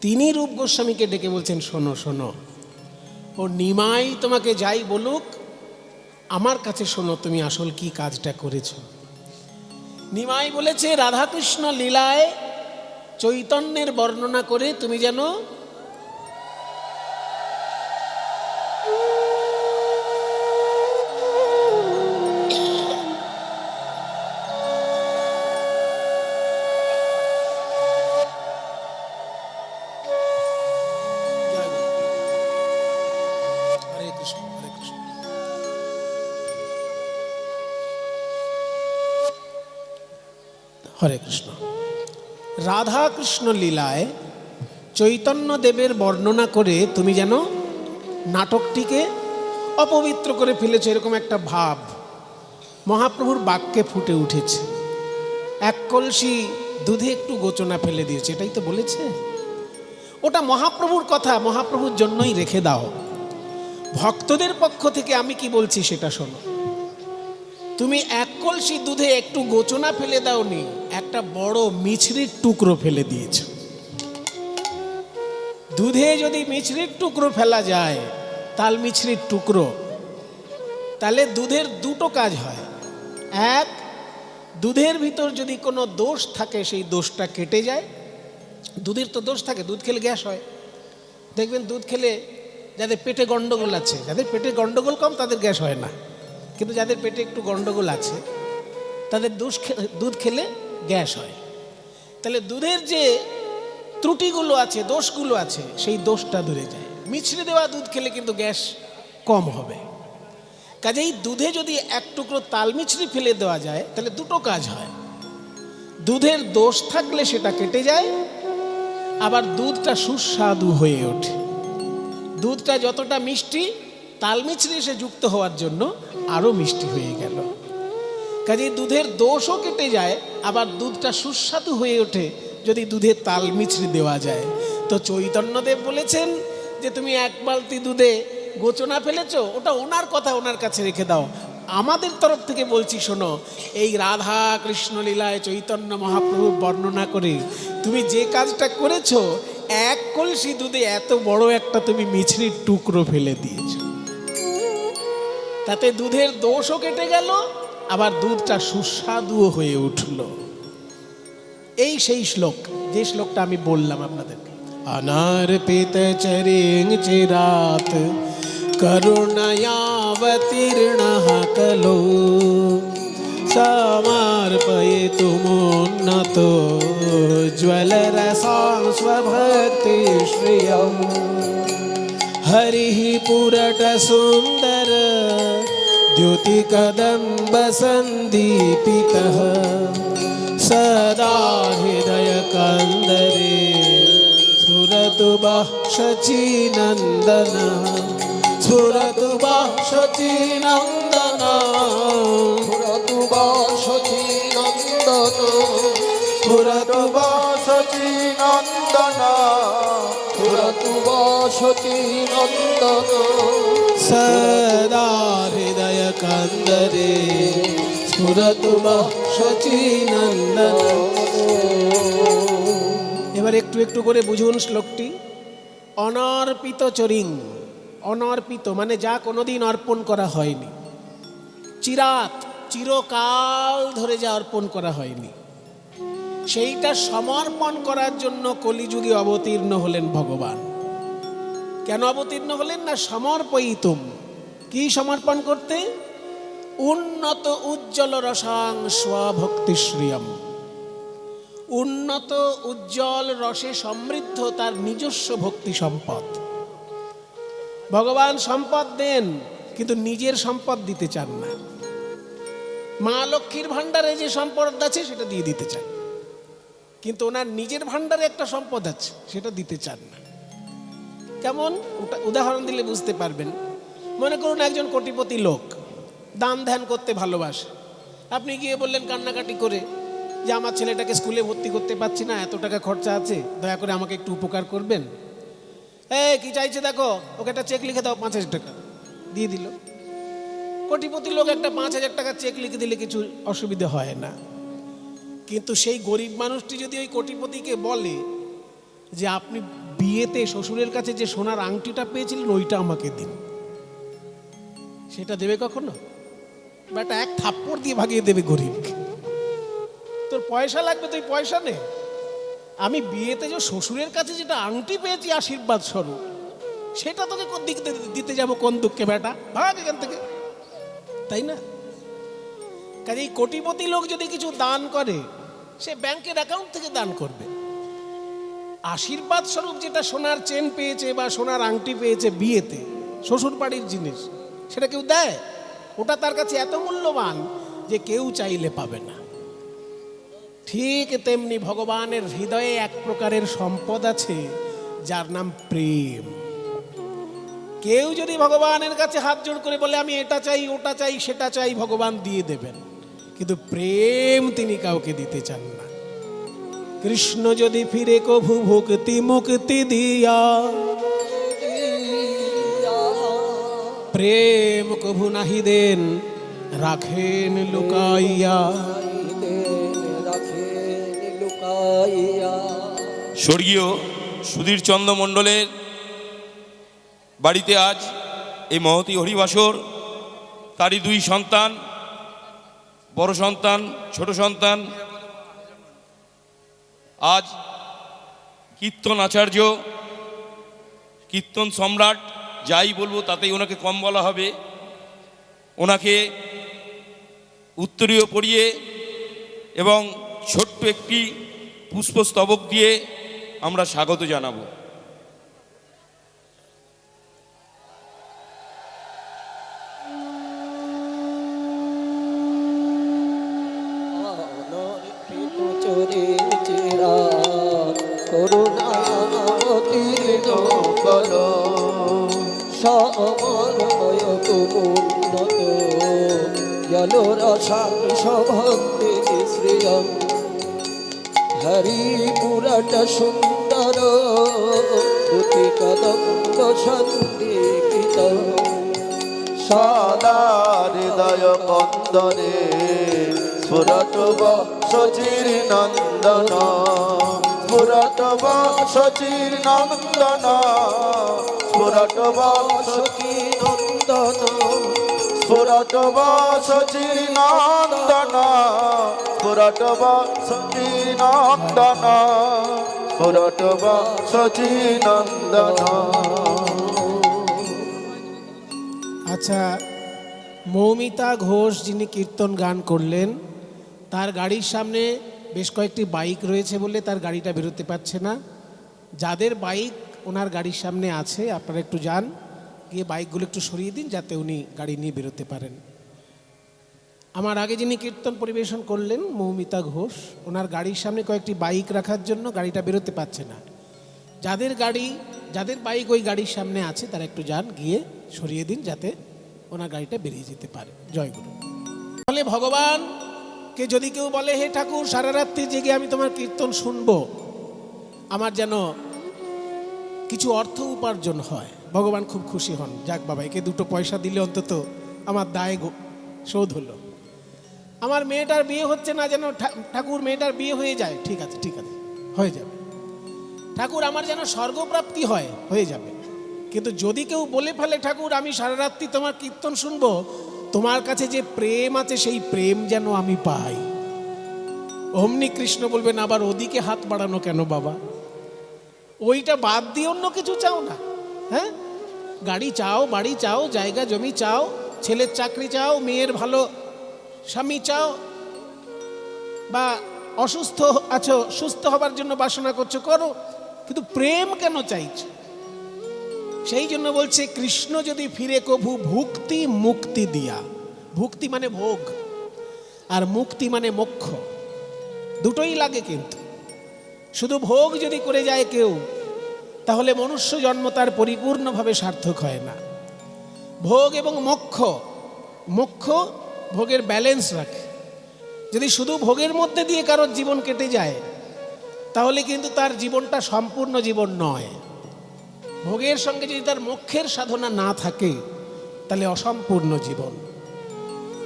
তিনি রূপ গোস্বামীকে ডেকে বলছেন, শোনো শোনো, ও নিমাই তোমাকে যাই বলুক, আমার কাছে শোনো তুমি আসল কি কাজটা করেছ। নিমাই বলেছে রাধাকৃষ্ণ লীলায় চৈতন্যের বর্ণনা করে তুমি যেন হরে কৃষ্ণ, রাধা কৃষ্ণ লীলায় চৈতন্য দেবের বর্ণনা করে তুমি যেন নাটকটিকে অপবিত্র করে ফেলেছো, এরকম একটা ভাব মহাপ্রভুর বাক্যে ফুটে উঠেছে। এক কলসি দুধে একটু গোচনা ফেলে দিয়েছে, এটাই তো বলেছে। ওটা মহাপ্রভুর কথা, মহাপ্রভুর জন্যই রেখে দাও। ভক্তদের পক্ষ থেকে আমি কি বলছি সেটা শোনো। তুমি এক কলসি দুধে একটু গোচনা ফেলে দাওনি, একটা বড় মিছরির টুকরো ফেলে দিয়েছ। দুধে যদি মিছরির টুকরো ফেলা যায়, তাল মিছরির টুকরো, তাহলে দুধের দুটো কাজ হয়। এক, দুধের ভিতর যদি কোনো দোষ থাকে সেই দোষটা কেটে যায়। দুধের তো দোষ থাকে, দুধ খেলে গ্যাস হয়। দেখবেন দুধ খেলে যাদের পেটে গন্ডগোল আছে, যাদের পেটে গন্ডগোল কম তাদের গ্যাস হয় না, কিন্তু যাদের পেটে একটু গন্ডগোল আছে তাদের দুধ খেলে গ্যাস হয়। তাহলে দুধের যে ত্রুটিগুলো আছে, দোষগুলো আছে, সেই দোষটা দূরে যায়। মিছরি দেওয়া দুধ খেলে কিন্তু গ্যাস কম হবে। কাজেই দুধে যদি এক টুকরো তাল মিছরি ফেলে দেওয়া যায় তাহলে দুটো কাজ হয়। দুধের দোষ থাকলে সেটা কেটে যায়, আবার দুধটা সুস্বাদু হয়ে ওঠে। দুধটা যতটা মিষ্টি, তাল মিছরি এসে যুক্ত হওয়ার জন্য আরো মিষ্টি হয়ে গেল। কাজেই দুধের দোষও কেটে যায়, আবার দুধটা সুস্বাদু হয়ে ওঠে যদি দুধে তাল মিছরি দেওয়া যায়। তো চৈতন্যদেব বলেছেন যে তুমি এক বালতি দুধে গোচনা ফেলেছো, ওটা ওনার কথা, ওনার কাছে রেখে দাও। আমাদের তরফ থেকে বলছি শোনো, এই রাধা কৃষ্ণ লীলায় চৈতন্য মহাপ্রভু বর্ণনা করে তুমি যে কাজটা করেছো, এক কলসি দুধে এত বড় একটা তুমি মিছরির টুকরো ফেলে দিয়েছো। তাতে দুধের দোষও কেটে গেল, আবার দুধটা সুস্বাদুও হয়ে উঠল। এই সেই শ্লোক, যে শ্লোকটা আমি বললাম আপনাদেরকে। অনার্পিত চরিং চিরাত করুণায়াবতীর্ণঃ কলো সমর্পয়িতুমোন্নত জ্বলরসাং স্বভক্তি শ্রিয়ং হরিঃ পুরট সুন্দর দ্যুতিকদম্ব সন্দীপিতঃ সদা হৃদয় কন্দরে স্ফুরতু বঃ শচীনন্দনঃ স্ফুরতু বঃ শচীনন্দনঃ স্ফুরতু বঃ শচীনন্দনঃ স্ফুরতু বঃ শচীনন্দনঃ স্ফুরতু বঃ শচীনন্দনঃ সদা হৃদয় কন্দরে স্ফুরতু বঃ শচীনন্দনঃ। এবার একটু একটু করে বুঝুন শ্লোকটি। অনর্পিত চরিং, অনর্পিত মানে যা কোনোদিন অর্পণ করা হয়নি। চিরাত, চিরকাল ধরে যা অর্পণ করা হয়নি, সেইটা সমর্পণ করার জন্য কলিযুগে অবতীর্ণ হলেন ভগবান। কেন অবতীর্ণ হলেন না? সমর্পয়িতুম, কি সমর্পণ করতে? উন্নত উজ্জ্বল রসাং স্বভক্তিশ্রিয়ম, উন্নত উজ্জ্বল রসে সমৃদ্ধ তার নিজস্ব ভক্তি সম্পদ। ভগবান সম্পদ দেন, কিন্তু নিজের সম্পদ দিতে চান না। মা লক্ষ্মীর ভাণ্ডারে যে সম্পদ আছে সেটা দিয়ে দিতে চান, কিন্তু ওনার নিজের ভাণ্ডারে একটা সম্পদ আছে, সেটা দিতে চান না। কেমন? উদাহরণ দিলে বুঝতে পারবেন। মনে করুন একজন কোটিপতি লোক, দান ধ্যান করতে ভালোবাসে। আপনি গিয়ে বললেন কান্নাকাটি করে যে আমার ছেলেটাকে স্কুলে ভর্তি করতে পারছি না, এত টাকা খরচা আছে, দয়া করে আমাকে একটু উপকার করবেন। কি চাইছে দেখো, ওকে একটা চেক লিখে দাও 5,000 টাকা। দিয়ে দিল। কোটিপতি লোক একটা 5,000 টাকা চেক লিখে দিলে কিছু অসুবিধা হয় না, কিন্তু সেই গরিব মানুষটি যদি ওই কোটিপতিকে বলে যে আপনি বিয়েতে শ্বশুরের কাছে যে সোনার আংটিটা পেয়েছিলেন ওইটা আমাকে দিন, সেটা দেবে কখনো? বাট এক থাপ্পড় দিয়ে ভাগিয়ে দেবে গরিবকে। তোর পয়সা লাগবে, তুই পয়সা নে, আমি বিয়েতে যে শ্বশুরের কাছে যেটা আংটি পেয়েছি আশীর্বাদ স্বরূপ, সেটা তোকে দিতে যাবো কোন দুঃখে বেটা, ভাগ এখান থেকে, তাই না? কাজে এই কোটিপতি লোক যদি কিছু দান করে, সে ব্যাংকের অ্যাকাউন্ট থেকে দান করবে। আশীর্বাদ স্বরূপ যেটা সোনার চেন পেয়েছে বা সোনার আংটি পেয়েছে বিয়েতে, শ্বশুর বাড়ির জিনিস, সেটা কেউ দেয়? ওটা তার কাছে এত মূল্যবান যে কেউ চাইলে পাবে না। ঠিক তেমনি ভগবানের হৃদয়ে এক প্রকারের সম্পদ আছে যার নাম প্রেম। কেউ যদি ভগবানের কাছে হাত জোড় করে বলে আমি এটা চাই, ওটা চাই, সেটা চাই, ভগবান দিয়ে দেবেন, কিন্তু প্রেম তিনি কাউকে দিতে চান না। কৃষ্ণ যদি ফিরে কভু ভক্তি মুক্তি দিয়া, প্রেম কভু নাহি দেন রাখেন লুকাইয়া। রাখেন লুকাইয়া। স্বর্গীয় সুধীর চন্দ্র মণ্ডলের বাড়িতে আজ এই মহতী হরিবাসর। তারই দুই সন্তান, বড় সন্তান, ছোট সন্তান, আজ কীর্তন আচার্য, কীর্তন সম্রাট, যাই বলবো তাতেই ওনাকে কম বলা হবে। ওনাকে উত্তরীয় পরিয়ে এবং ছোট্ট একটি পুষ্পস্তবক দিয়ে আমরা স্বাগত জানাবো। করুণাতীর্ণ করো সমন্বয় কুমুন্নত জলরসাং সভন্তি শ্রিয়ং হরিপুরট সুন্দর দুতি কদম্ব সন্দীপিত সদা হৃদয় কন্দরে স্ফুরত সচির নন্দন, স্ফুরত সচির নন্দন, স্ফুরত সচির নন্দন, স্ফুরত সচির নন্দন, স্ফুরত সচির নন্দন, স্ফুরত সচির নন্দন। আচ্ছা, মৌমিতা ঘোষ যিনি কীর্তন গান করলেন, তার গাড়ির সামনে বেশ কয়েকটি বাইক রয়েছে বলে তার গাড়িটা বেরোতে পারছে না। যাদের বাইক ওনার গাড়ির সামনে আছে আপনারা একটু যান, গিয়ে বাইকগুলো একটু সরিয়ে দিন যাতে উনি গাড়ি নিয়ে বেরোতে পারেন। আমার আগে যিনি কীর্তন পরিবেশন করলেন মৌমিতা ঘোষ, ওনার গাড়ির সামনে কয়েকটি বাইক রাখার জন্য গাড়িটা বেরোতে পারছে না। যাদের বাইক ওই গাড়ির সামনে আছে তারা একটু যান, গিয়ে সরিয়ে দিন যাতে ওনার গাড়িটা বেরিয়ে যেতে পারে। জয় গুরু। তাহলে ভগবানকে যদি কেউ বলে হে ঠাকুর সারা রাত্রি জেগে আমি তোমার কীর্তন শুনবো, আমার যেন কিছু অর্থ উপার্জন হয়, ভগবান খুব খুশি হন। যাক বাবা, একে দুটো পয়সা দিলে অন্তত আমার দায় শোধ হলো। আমার মেয়েটার বিয়ে হচ্ছে না, যেন ঠাকুর মেয়েটার বিয়ে হয়ে যায়। ঠিক আছে ঠিক আছে, হয়ে যাবে। ঠাকুর আমার যেন স্বর্গপ্রাপ্তি হয়, হয়ে যাবে। কিন্তু যদি কেউ বলে ফেলে ঠাকুর আমি সারা রাত্রি তোমার কীর্তন শুনবো, তোমার কাছে যে প্রেম আছে সেই প্রেম যেন আমি পাই, অমনি কৃষ্ণ বলবেন আবার ওদিকে হাত বাড়ানো কেন বাবা? ওইটা বাদ দিয়ে অন্য কিছু চাও না? হ্যাঁ, গাড়ি চাও, বাড়ি চাও, জায়গা জমি চাও, ছেলের চাকরি চাও, মেয়ের ভালো স্বামী চাও, বা অসুস্থ আছো সুস্থ হবার জন্য বাসনা করছো, করো, কিন্তু প্রেম কেন চাইছো? সেই জন্য বলছে কৃষ্ণ যদি ফিরে কভু ভুক্তি মুক্তি দিয়া। ভুক্তি মানে ভোগ, আর মুক্তি মানে মোক্ষ, দুটোই লাগে। কিন্তু শুধু ভোগ যদি করে যায় কেউ, তাহলে মনুষ্য জন্ম তার পরিপূর্ণভাবে সার্থক হয় না। ভোগ এবং মোক্ষ, মোক্ষ ভোগের ব্যালেন্স রাখে। যদি শুধু ভোগের মধ্যে দিয়ে কারোর জীবন কেটে যায়, তাহলে কিন্তু তার জীবনটা সম্পূর্ণ জীবন নয়। ভোগের সঙ্গে যদি তার মোক্ষের সাধনা না থাকে, তাহলে অসম্পূর্ণ জীবন।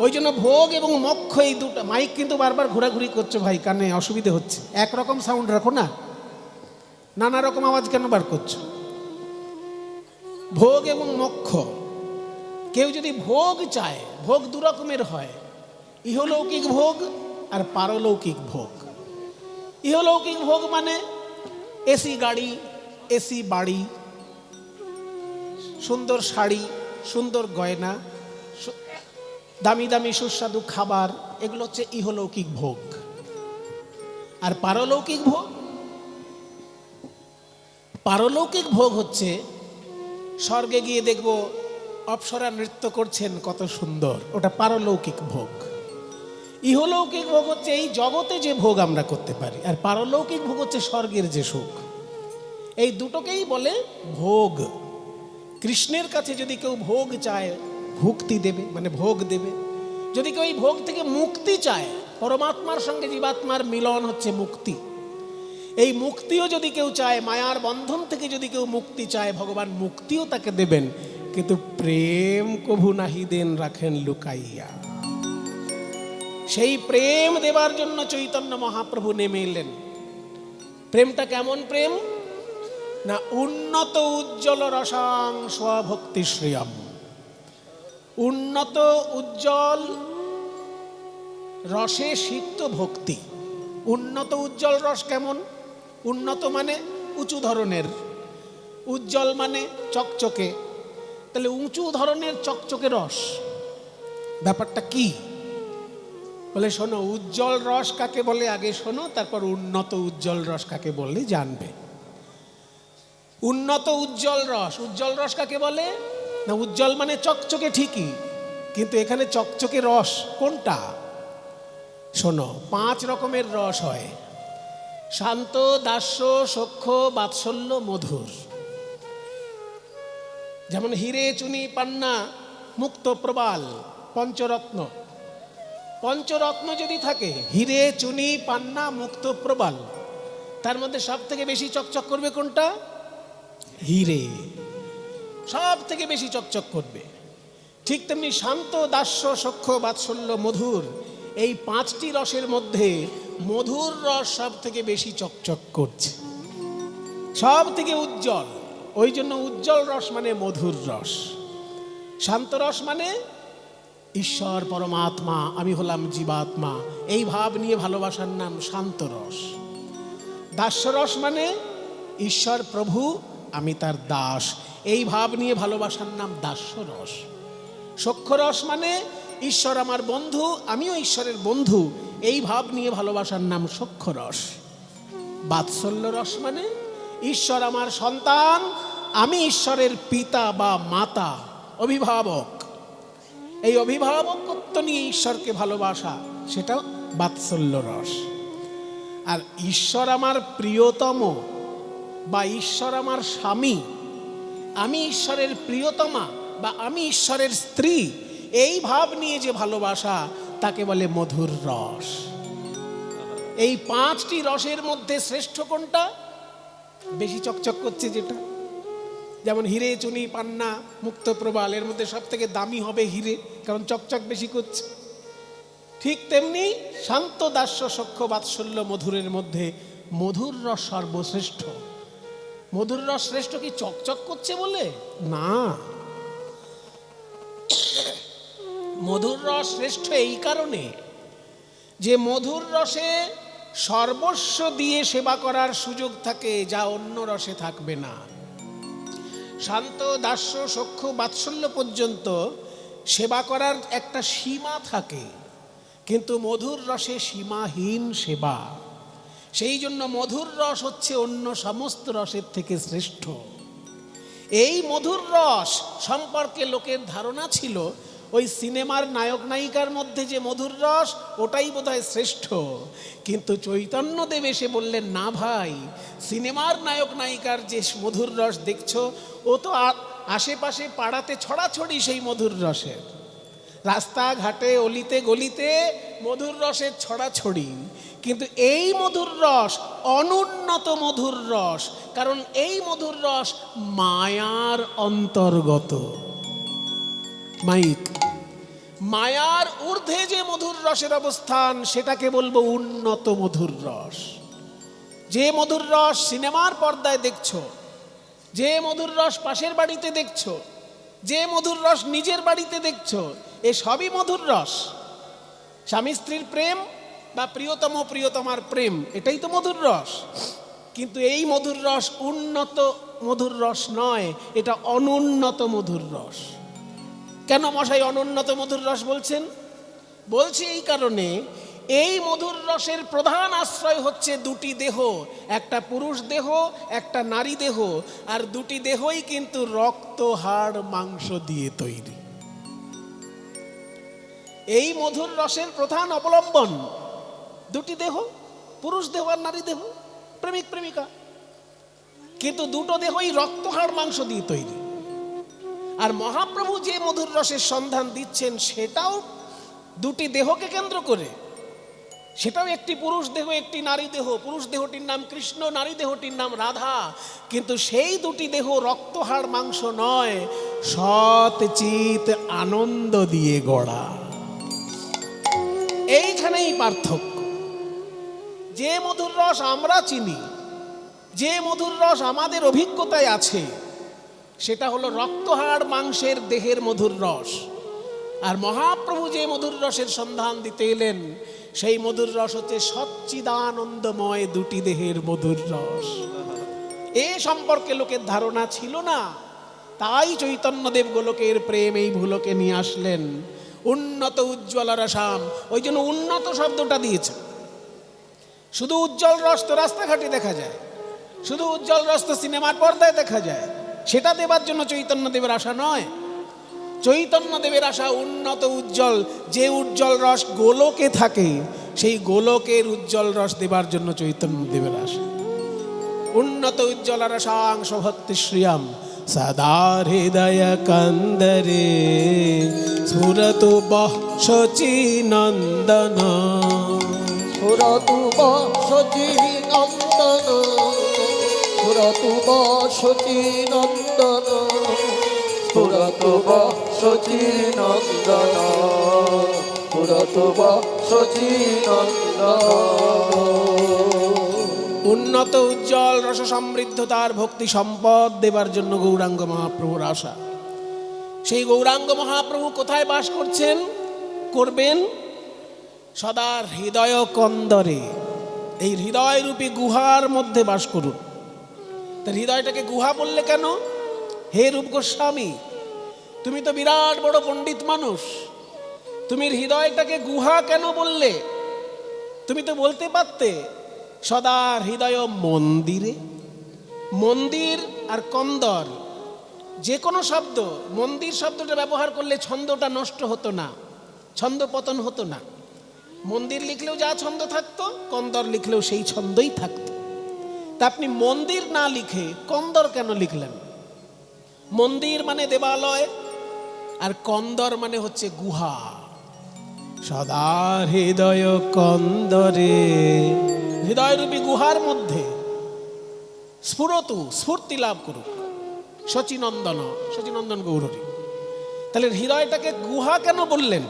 ওই জন্য ভোগ এবং মোক্ষ এই দুটো। মাইক কিন্তু বারবার ঘোরাঘুরি করছে ভাই, কানে অসুবিধে হচ্ছে। একরকম সাউন্ড রাখো না, নানা রকম আওয়াজ কেন বার করছো? ভোগ এবং মোক্ষ, কেউ যদি ভোগ চায়, ভোগ দু রকমের হয়, ইহলৌকিক ভোগ আর পারলৌকিক ভোগ। ইহলৌকিক ভোগ মানে এসি গাড়ি, এসি বাড়ি, সুন্দর শাড়ি, সুন্দর গয়না, দামি দামি সুস্বাদু খাবার, এগুলো হচ্ছে ইহলৌকিক ভোগ। আর পারলৌকিক ভোগ, পারলৌকিক ভোগ হচ্ছে স্বর্গে গিয়ে দেখবো অপ্সরা নৃত্য করছেন কত সুন্দর, ওটা পারলৌকিক ভোগ। ইহলৌকিক ভোগ হচ্ছে এই জগতে যে ভোগ আমরা করতে পারি, আর পারলৌকিক ভোগ হচ্ছে স্বর্গের যে সুখ। এই দুটোকেই বলে ভোগ। কৃষ্ণের কাছে যদি কেউ ভোগ চায়, ভুক্তি দেবে, মানে ভোগ দেবে। যদি কেউ এই ভোগ থেকে মুক্তি চায়, পরমাত্মার সঙ্গে জীবাত্মার মিলন হচ্ছে মুক্তি। এই মুক্তিও যদি কেউ চায়, মায়ার বন্ধন থেকে যদি কেউ মুক্তি চায়, ভগবান মুক্তিও তাকে দেবেন, কিন্তু প্রেম কভু নাহি দেন রাখেন লুকাইয়া। সেই প্রেম দেবার জন্য চৈতন্য মহাপ্রভু নেমে এলেন। প্রেমটা কেমন প্রেম? না উন্নত উজ্জ্বল রসাং স্বভক্তি শ্রিয়ম। উন্নত উজ্জ্বল রসে সিক্ত ভক্তি। উন্নত উজ্জ্বল রস কেমন? উন্নত মানে উঁচু ধরনের, উজ্জ্বল মানে চকচকে। তাহলে উঁচু ধরনের চকচকে রস ব্যাপারটা কি? বলে শোনো, উজ্জ্বল রস কাকে বলে আগে শোনো, তারপর উন্নত উজ্জ্বল রস কাকে বললে জানবে। উন্নত উজ্জ্বল রস, উজ্জ্বল রস কাকে বলে? না উজ্জ্বল মানে চকচকে ঠিকই, কিন্তু এখানে চকচকে রস কোনটা? শোনো, 5 রকমের রস হয়: শান্ত, দাস্য, সখ্য, বাৎসল্য, মধুর। যেমন হিরে, চুনি, পান্না, মুক্ত, প্রবাল, পঞ্চরত্ন। পঞ্চরত্ন যদি থাকে, হিরে, চুনি, পান্না, মুক্ত, প্রবাল, তার মধ্যে সব থেকে বেশি চকচক করবে কোনটা? হিরে সব থেকে বেশি চকচক করবে। ঠিক তেমনি শান্ত, দাস্য, সখ্য, বাৎসল্য, মধুর, এই 5টি রসের মধ্যে মধুর রস সব থেকে বেশি চকচক করছে, সব থেকে উজ্জ্বল। ওই জন্য উজ্জ্বল রস মানে মধুর রস। শান্ত রস মানে ঈশ্বর পরমাত্মা, আমি হলাম জীবাত্মা, এই ভাব নিয়ে ভালোবাসার নাম শান্ত রস। দাস্য রস মানে ঈশ্বর প্রভু, আমি তার দাস, এই ভাব নিয়ে ভালোবাসার নাম দাস্য রস। সখ্য রস মানে ঈশ্বর আমার বন্ধু, আমিও ঈশ্বরের বন্ধু, এই ভাব নিয়ে ভালোবাসার নাম সখ্য রস। বাৎসল্য রস মানে ঈশ্বর আমার সন্তান, আমি ঈশ্বরের পিতা বা মাতা, অভিভাবক, এই অভিভাবকত্ব নিয়ে ঈশ্বরকে ভালোবাসা, সেটা বাৎসল্য রস। আর ঈশ্বর আমার প্রিয়তম বা ঈশ্বর আমার স্বামী, আমি ঈশ্বরের প্রিয়তমা বা আমি ঈশ্বরের স্ত্রী, এই ভাব নিয়ে যে ভালোবাসা, তাকে বলে মধুর রস। এই 5টি রসের মধ্যে শ্রেষ্ঠ কোনটা? বেশি চকচক করছে যেটা, যেমন হিরে, চুনি, পান্না, মুক্ত, প্রবাল, এর মধ্যে সব থেকে দামি হবে হিরে, কারণ চকচক বেশি করছে। ঠিক তেমনি শান্ত, দাস্য, সখ্য, বাৎসল্য, মধুরের মধ্যে মধুর রস সর্বশ্রেষ্ঠ। মধুর রস শ্রেষ্ঠ কি চকচক করছে বলে? না, মধুর রস শ্রেষ্ঠ এই কারণে যে মধুর রসে সর্বস্ব দিয়ে সেবা করার সুযোগ থাকে, যা অন্য রসে থাকবে না। শান্ত, দাস্য, সখ্য, বাৎসল্য পর্যন্ত সেবা করার একটা সীমা থাকে, কিন্তু মধুর রসে সীমাহীন সেবা। সেই জন্য মধুর রস হচ্ছে অন্য সমস্ত রসের থেকে শ্রেষ্ঠ। এই মধুর রস সম্পর্কে লোকের ধারণা ছিল ওই সিনেমার নায়ক নায়িকার মধ্যে যে মধুর রস, ওটাই বোধহয় শ্রেষ্ঠ। কিন্তু চৈতন্যদেব এসে বললেন, না ভাই, সিনেমার নায়ক নায়িকার যে মধুর রস দেখছো, ও তো আশেপাশে পাড়াতে ছড়াছড়ি সেই মধুর রসের, রাস্তাঘাটে অলিতে গলিতে মধুর রসের ছড়াছড়ি। কিন্তু এই মধুর রস অনুন্নত মধুর রস, কারণ এই মধুর রস মায়ার অন্তর্গত। মায়ার ঊর্ধ্বে যে মধুর রসের অবস্থান, সেটাকে বলবো উন্নত মধুর রস। যে মধুর রস সিনেমার পর্দায় দেখছো, যে মধুর রস পাশের বাড়িতে দেখছো, যে মধুর রস নিজের বাড়িতে দেখছো, এ সবই মধুর রস। স্বামী স্ত্রীর প্রেম বা প্রিয়তম প্রিয়তমার প্রেম, এটাই তো মধুর রস। কিন্তু এই মধুর রস উন্নত মধুর রস নয়, এটা অনুন্নত মধুর রস। কেন মশাই অনুন্নত মধুর রস বলছেন? বলছি এই কারণে, এই মধুর রসের প্রধান আশ্রয় হচ্ছে 2টি দেহ, একটা পুরুষ দেহ, একটা নারী দেহ, আর 2টি দেহই কিন্তু রক্ত, হাড়, মাংস দিয়ে তৈরি। এই মধুর রসের প্রধান অবলম্বন 2টি দেহ, পুরুষ দেহ আর নারী দেহ, প্রেমিক প্রেমিকা। কিন্তু 2টো দেহই রক্ত, হাড়, মাংস দিয়ে তৈরি। আর মহাপ্রভু যে মধুর রসের সন্ধান দিচ্ছেন, সেটাও 2টি দেহকে কেন্দ্র করে। সেটাও একটি পুরুষ দেহ, একটি নারী দেহ। পুরুষ দেহটির নাম কৃষ্ণ, নারী দেহটির নাম রাধা। কিন্তু সেই দুটি দেহ রক্ত হাড় মাংস নয়, সৎ চিত আনন্দ দিয়ে গড়া। এইখানেই পার্থক্য। যে মধুর রস আমরা চিনি, যে মধুর রস আমাদের অভিজ্ঞতায় আছে, সেটা হলো রক্ত হাড় মাংসের দেহের মধুর রস। আর মহাপ্রভু যে মধুর রসের সন্ধান দিতে এলেন, সেই মধুর রস হচ্ছে সচ্চিদানন্দময় দুটি দেহের মধুর রস। এ সম্পর্কে লোকের ধারণা ছিল না, তাই চৈতন্যদেব গোলকের প্রেম এই ভূলোকে নিয়ে আসলেন। উন্নত উজ্জ্বল রসাম, ওই জন্য উন্নত শব্দটা দিয়েছে। শুধু উজ্জ্বল রস তো রাস্তাঘাটে দেখা যায়, শুধু উজ্জ্বল রস তো সিনেমার পর্দায় দেখা যায়, সেটা দেবার জন্য চৈতন্যদেবের আশা নয়। চৈতন্যদেবের আশা উন্নত উজ্জ্বল, যে উজ্জ্বল রস গোলকে থাকে, সেই গোলকের উজ্জ্বল রস দেবার জন্য চৈতন্যদেবের আশা। উন্নত উজ্জ্বল রসাংশ ভক্তি শ্রিয়াম সদা হৃদয় কন্দরে স্ফুরতু বহ্ষচি নন্দন। স্ফুরতু বহ্ষচি নন্দন, স্ফুরতু বহ্ষচি নন্দন, স্ফুরতু বহ্ষচি নন্দন, স্ফুরতু বহ্ষচি নন্দন। উন্নত উজ্জ্বল রস সমৃদ্ধ তার ভক্তি সম্পদ দেবার জন্য গৌরাঙ্গ মহাপ্রভুর আশা। সেই গৌরাঙ্গ মহাপ্রভু কোথায় বাস করছেন, করবেন? সদা হৃদয় কন্দরে, এই হৃদয় রূপী গুহার মধ্যে বাস করুন। তার হৃদয়টাকে গুহা বললে কেন? হে রূপ গোস্বামী, তুমি তো বিরাট বড় পণ্ডিত মানুষ, তুমি হৃদয়টাকে গুহা কেন বললে? তুমি তো বলতে পারতে সদা হৃদয় মন্দিরে। মন্দির আর কন্দর যে কোনো শব্দ, মন্দির শব্দটা ব্যবহার করলে ছন্দটা নষ্ট হতো না, ছন্দ পতন হতো না। মন্দির লিখলেও যা ছন্দ থাকতো, কন্দর লিখলেও সেই ছন্দই থাকতো। তা আপনি মন্দির না লিখে কন্দর কেন লিখলেন? মন্দির মানে দেবালয়, আর কন্দর মানে হচ্ছে গুহা। সদা হৃদয় কন্দরে, হৃদয়রূপী গুহার মধ্যে স্ফুরতু, স্ফূর্তি লাভ করুক শচীনন্দন, শচীনন্দন গৌরী। তাহলে হৃদয়টাকে গুহা কেন বললেন?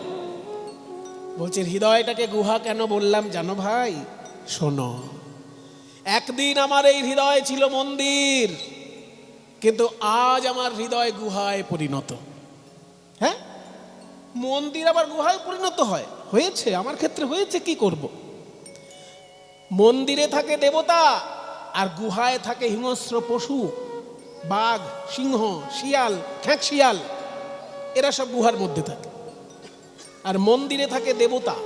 বলছে হৃদয়টাকে গুহা কেন বললাম জানো ভাই? শোনো, একদিন আমার এই হৃদয় ছিল মন্দির, কিন্তু আজ আমার হৃদয় গুহায় পরিণত। হ্যাঁ, মন্দির আবার গুহায় পরিণত হয়, হয়েছে, আমার ক্ষেত্রে হয়েছে, কি করব? মন্দিরে থাকে দেবতা, আর গুহায় থাকে হিংস্র পশু, বাঘ, সিংহ, শিয়াল, খ্যাঁক শিয়াল, এরা সব গুহার মধ্যে থাকে। আর মন্দিরে থাকে দেবতা,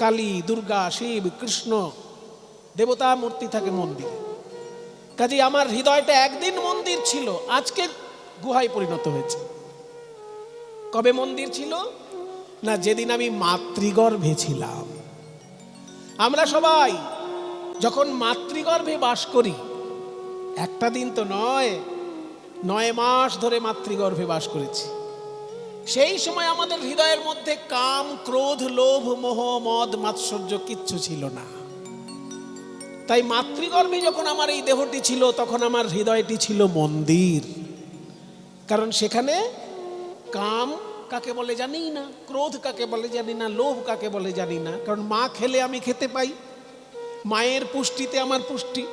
কালী, দুর্গা, শিব, কৃষ্ণ, দেবতা মূর্তি থাকে মন্দিরে। কাজে আমার হৃদয়টা একদিন মন্দির ছিল, আজকে গুহায় পরিণত হয়েছে। কবে মন্দির ছিল? না, যেদিন আমি মাতৃগর্ভে ছিলাম। আমরা সবাই যখন মাতৃগর্ভে বাস করি, একটা দিন তো নয়, 9 মাস ধরে মাতৃগর্ভে বাস করেছি। সেই সময় আমাদের হৃদয়ের মধ্যে কাম, ক্রোধ, লোভ, মোহ, মদ, মাৎসর্য কিচ্ছু ছিল না। তাই মাতৃগর্ভে যখন আমার এই দেহটি ছিল, তখন আমার হৃদয়টি ছিল মন্দির। কারণ সেখানে কাম কাকে বলে জানি না, ক্রোধ কাকে বলে জানি না, লোভ কাকে বলে জানি না। কারণ মা খেলে আমি খেতে পাই, মায়ের পুষ্টিতে আমার পুষ্টি।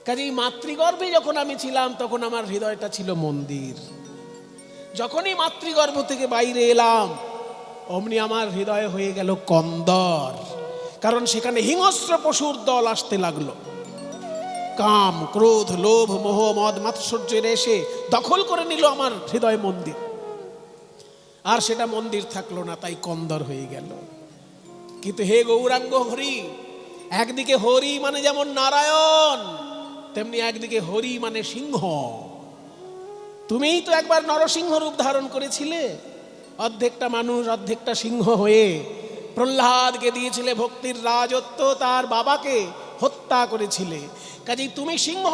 কাজেই মাতৃগর্ভে যখন আমি ছিলাম, তখন আমার হৃদয়টা ছিল মন্দির। যখনই মাতৃগর্ভ থেকে বাইরে এলাম, অমনি আমার হৃদয় হয়ে গেল কন্দর। কারণ সেখানে হিংস্র পশুর দল আসতে লাগলো। কাম, ক্রোধ, লোভ, মোহ, মদ, মাৎসর্যের এসে দখল করে নিল আমার হৃদয় মন্দির। আর সেটা মন্দির থাকলো না, তাই কন্দর হয়ে গেল। কিন্তু হে গৌরাঙ্গ হরি, একদিকে হরি মানে যেমন নারায়ণ, তেমনি একদিকে হরি মানে সিংহ। তুমিই তো একবার নরসিংহ রূপ ধারণ করেছিলে, অর্ধেকটা মানুষ অর্ধেকটা সিংহ হয়ে প্রহ্লাদকে দিয়েছিলে ভক্তির রাজত্ব, তার বাবাকে হত্যা করেছিলে। কাজেই তুমি সিংহ।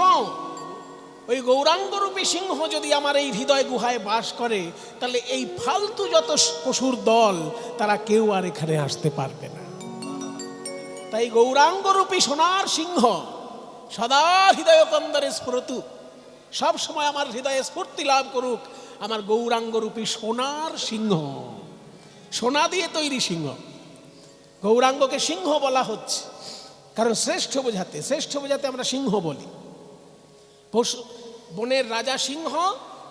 ওই গৌরাঙ্গ রূপী সিংহ যদি আমার এই হৃদয় গুহায় বাস করে, তাহলে এই ফালতু যত পশুর দল, তারা কেউ আর এখানে আসতে পারবে না। তাই গৌরাঙ্গরূপী সোনার সিংহ সদা হৃদয় কন্দরে স্ফুরতু, সব সময় আমার হৃদয়ে স্ফূর্তি লাভ করুক আমার গৌরাঙ্গরূপী সোনার সিংহ। সোনা দিয়ে তৈরি সিংহ। গৌরাঙ্গকে সিংহ বলা হচ্ছে কারণ শ্রেষ্ঠ বোঝাতে আমরা সিংহ বলি। পশু বনের রাজা সিংহ,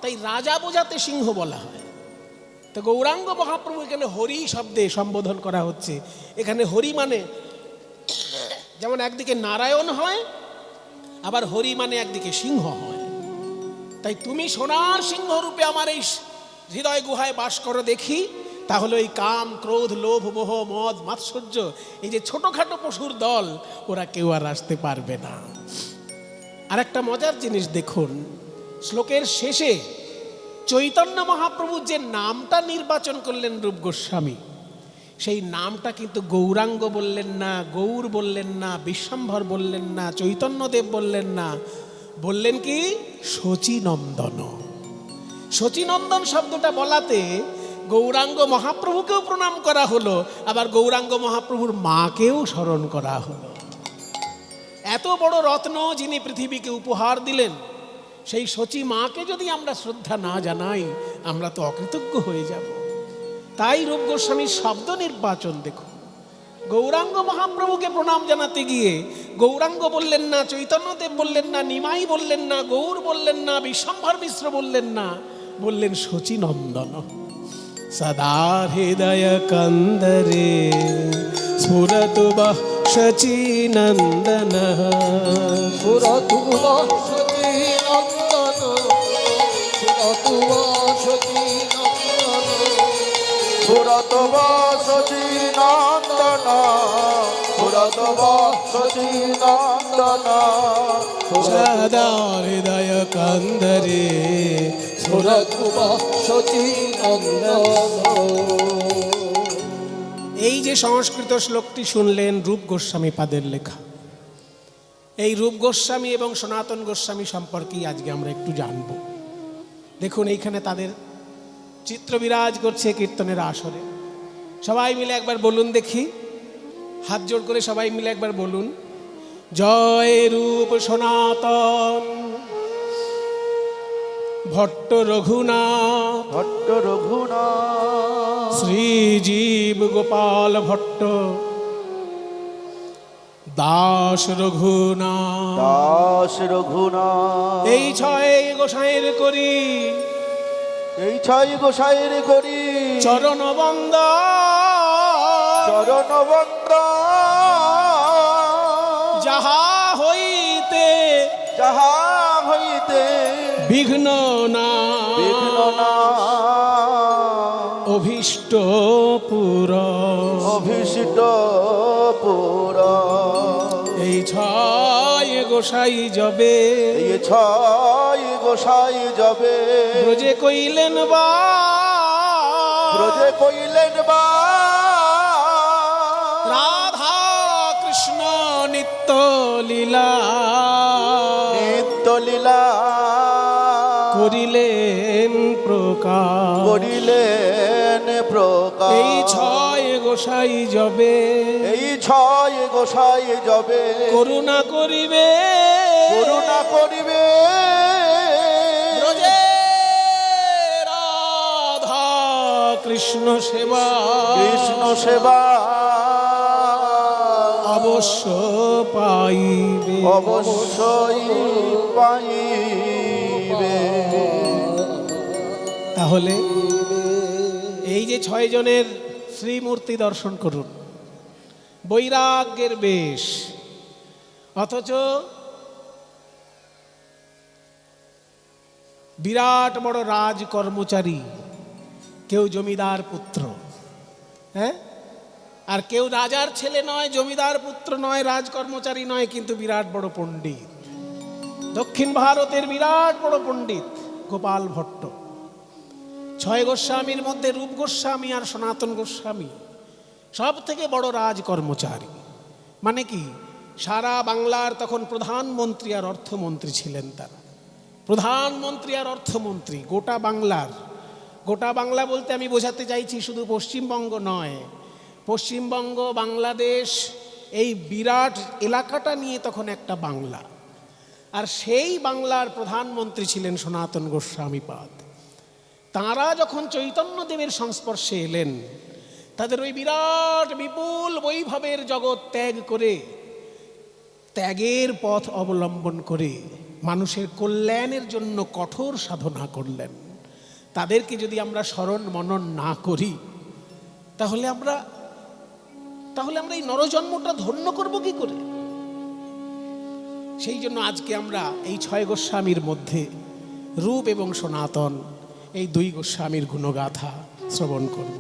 তাই রাজা বোঝাতে সিংহ বলা হয়। তো গৌরাঙ্গ মহাপ্রভু এখানে হরি শব্দে সম্বোধন করা হচ্ছে। এখানে হরি মানে যেমন একদিকে নারায়ণ হয়, আবার হরি মানে একদিকে সিংহ হয়। তাই তুমি সোনার সিংহ রূপে আমার এই হৃদয় গুহায় বাস করো দেখি, তাহলে এই কাম, ক্রোধ, লোভ, মোহ, মদ, মাৎসর্য, এই যে ছোটখাটো পশুর দল, ওরা কেউ আর আসতে পারবে না। আর একটা মজার জিনিস দেখুন, শ্লোকের শেষে চৈতন্য মহাপ্রভু যে নামটা নির্বাচন করলেন রূপ গোস্বামী, সেই নামটা কিন্তু গৌরাঙ্গ বললেন না, গৌর বললেন না, বিশ্বম্ভর বললেন না, চৈতন্যদেব বললেন না, বললেন কি শচীনন্দন। শচীনন্দন শব্দটা বলাতে গৌরাঙ্গ মহাপ্রভুকেও প্রণাম করা হলো, আবার গৌরাঙ্গ মহাপ্রভুর মাকেও স্মরণ করা হলো। এত বড় রত্ন যিনি পৃথিবীকে উপহার দিলেন, সেই শচী মাকে যদি আমরা শ্রদ্ধা না জানাই, আমরা তো অকৃতজ্ঞ হয়ে যাব। তাই রূপ গোস্বামীর শব্দ নির্বাচন দেখুন। গৌরাঙ্গ মহাপ্রভুকে প্রণাম জানাতে গিয়ে গৌরাঙ্গ বললেন না, চৈতন্যদেব বললেন না, নিমাই বললেন না, গৌর বললেন না, বিশ্বম্ভর মিশ্র বললেন না, বললেন শচীনন্দন। সদা হৃদয় কন্দরে স্ফুরতু বঃ শচীনন্দন। স্ফুরতু বঃ শচীনন্দন, স্ফুরতু বঃ শচীনন্দন, স্ফুরতু বঃ শচীনন্দন, স্ফুরতু বঃ শচীনন্দন। সদা হৃদয় কন্দরে স্ফুরতু বঃ শচীনন্দন। এই যে সংস্কৃত শ্লোকটি শুনলেন রূপ গোস্বামী পাদের লেখা। এই রূপ গোস্বামী এবং সনাতন গোস্বামী সম্পর্কেই আজকে আমরা একটু জানব। দেখুন এইখানে তাদের চিত্র বিরাজ করছে কীর্তনের আসরে। সবাই মিলে একবার বলুন দেখি, হাত জোড় করে সবাই মিলে একবার বলুন, জয় রূপ সনাতন ভট্ট রঘুনাথ, ভট্ট রঘুনাথ, শ্রীজীব গোপাল ভট্ট, দাস রঘুনাথ, দাস রঘুনাথ। এই ছয় গোসাইয়ের করি, এই ছয় গোসাইয়ের করি চরণ বন্দ, চরণ বন্দনা। যাহা হইতে যাহা হইতে বিঘ্ন না, বিঘ্ন না, অভীষ্ট পুর, অভিষিত পুর। এই ছয় গোসাই যবে, এই ছয় গোসাই যাবে ব্রজে কইলেন বা, ব্রজে কইলেন বা। রাধা কৃষ্ণ নিত্য লীলা, নিত্য লীলা করিলেন প্রকাশ, করিলেন প্রকাশ। এই ছয় গোসাই যবে, এই ছয় গোসাই যাবে করুণা করিবে, করুণা করিবে। ব্রজে রাধা কৃষ্ণ সেবা, কৃষ্ণ সেবা অবশ্য পাইবে, অবশ্যই পাইবে। তাহলে এই যে ছয় জনের শ্রীমূর্তি দর্শন করুন, বৈরাগ্যের বেশ, অথচ বিরাট বড় রাজ কর্মচারী, কেউ জমিদার পুত্র, হ্যাঁ, আর কেউ রাজার ছেলে নয়, জমিদার পুত্র নয়, রাজ কর্মচারী নয়, কিন্তু বিরাট বড় পণ্ডিত। দক্ষিণ ভারতের বিরাট বড় পণ্ডিত গোপাল ভট্ট। ছয় গোস্বামীর মধ্যে রূপ গোস্বামী আর সনাতন গোস্বামী সব থেকে বড় রাজ কর্মচারী। মানে কি, সারা বাংলার তখন প্রধানমন্ত্রী আর অর্থমন্ত্রী ছিলেন তারা। প্রধানমন্ত্রী আর অর্থমন্ত্রী গোটা বাংলার। গোটা বাংলা বলতে আমি বোঝাতে চাইছি শুধু পশ্চিমবঙ্গ নয়, পশ্চিমবঙ্গ, বাংলাদেশ, এই বিরাট এলাকাটা নিয়ে তখন একটা বাংলা, আর সেই বাংলার প্রধানমন্ত্রী ছিলেন সনাতন গোস্বামীপাদ। তাঁরা যখন চৈতন্যদেবের সংস্পর্শে এলেন, তাদের ওই বিরাট বিপুল বৈভবের জগৎ ত্যাগ করে, ত্যাগের পথ অবলম্বন করে মানুষের কল্যাণের জন্য কঠোর সাধনা করলেন। তাদেরকে যদি আমরা স্মরণ মনন না করি, তাহলে আমরা এই নরজন্মটা ধন্য করব কি করে? সেই জন্য আজকে আমরা এই 6 গোস্বামীর মধ্যে রূপ এবং সনাতন এই 2 গোস্বামীর গুণগাথা শ্রবণ করব।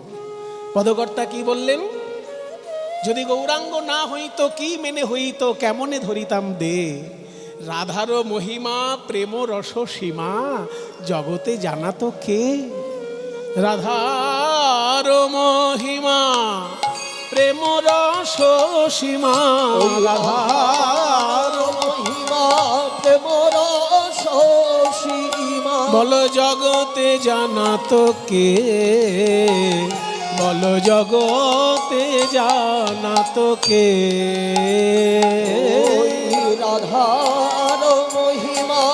পদকর্তা কি বললেন? যদি গৌরাঙ্গ না হইতো কি মেনে হইতো, কেমনে ধরিতাম দে, রাধার মহিমা প্রেম রস সীমা, জগতে জানাতো কে? রাধার মহিমা প্রেম রস সীমা, রাধার মহিমা প্রেম রস সীমা, বল জগতে জানাতো কে, বল জগতে জানাতো কে? রাধার মহিমা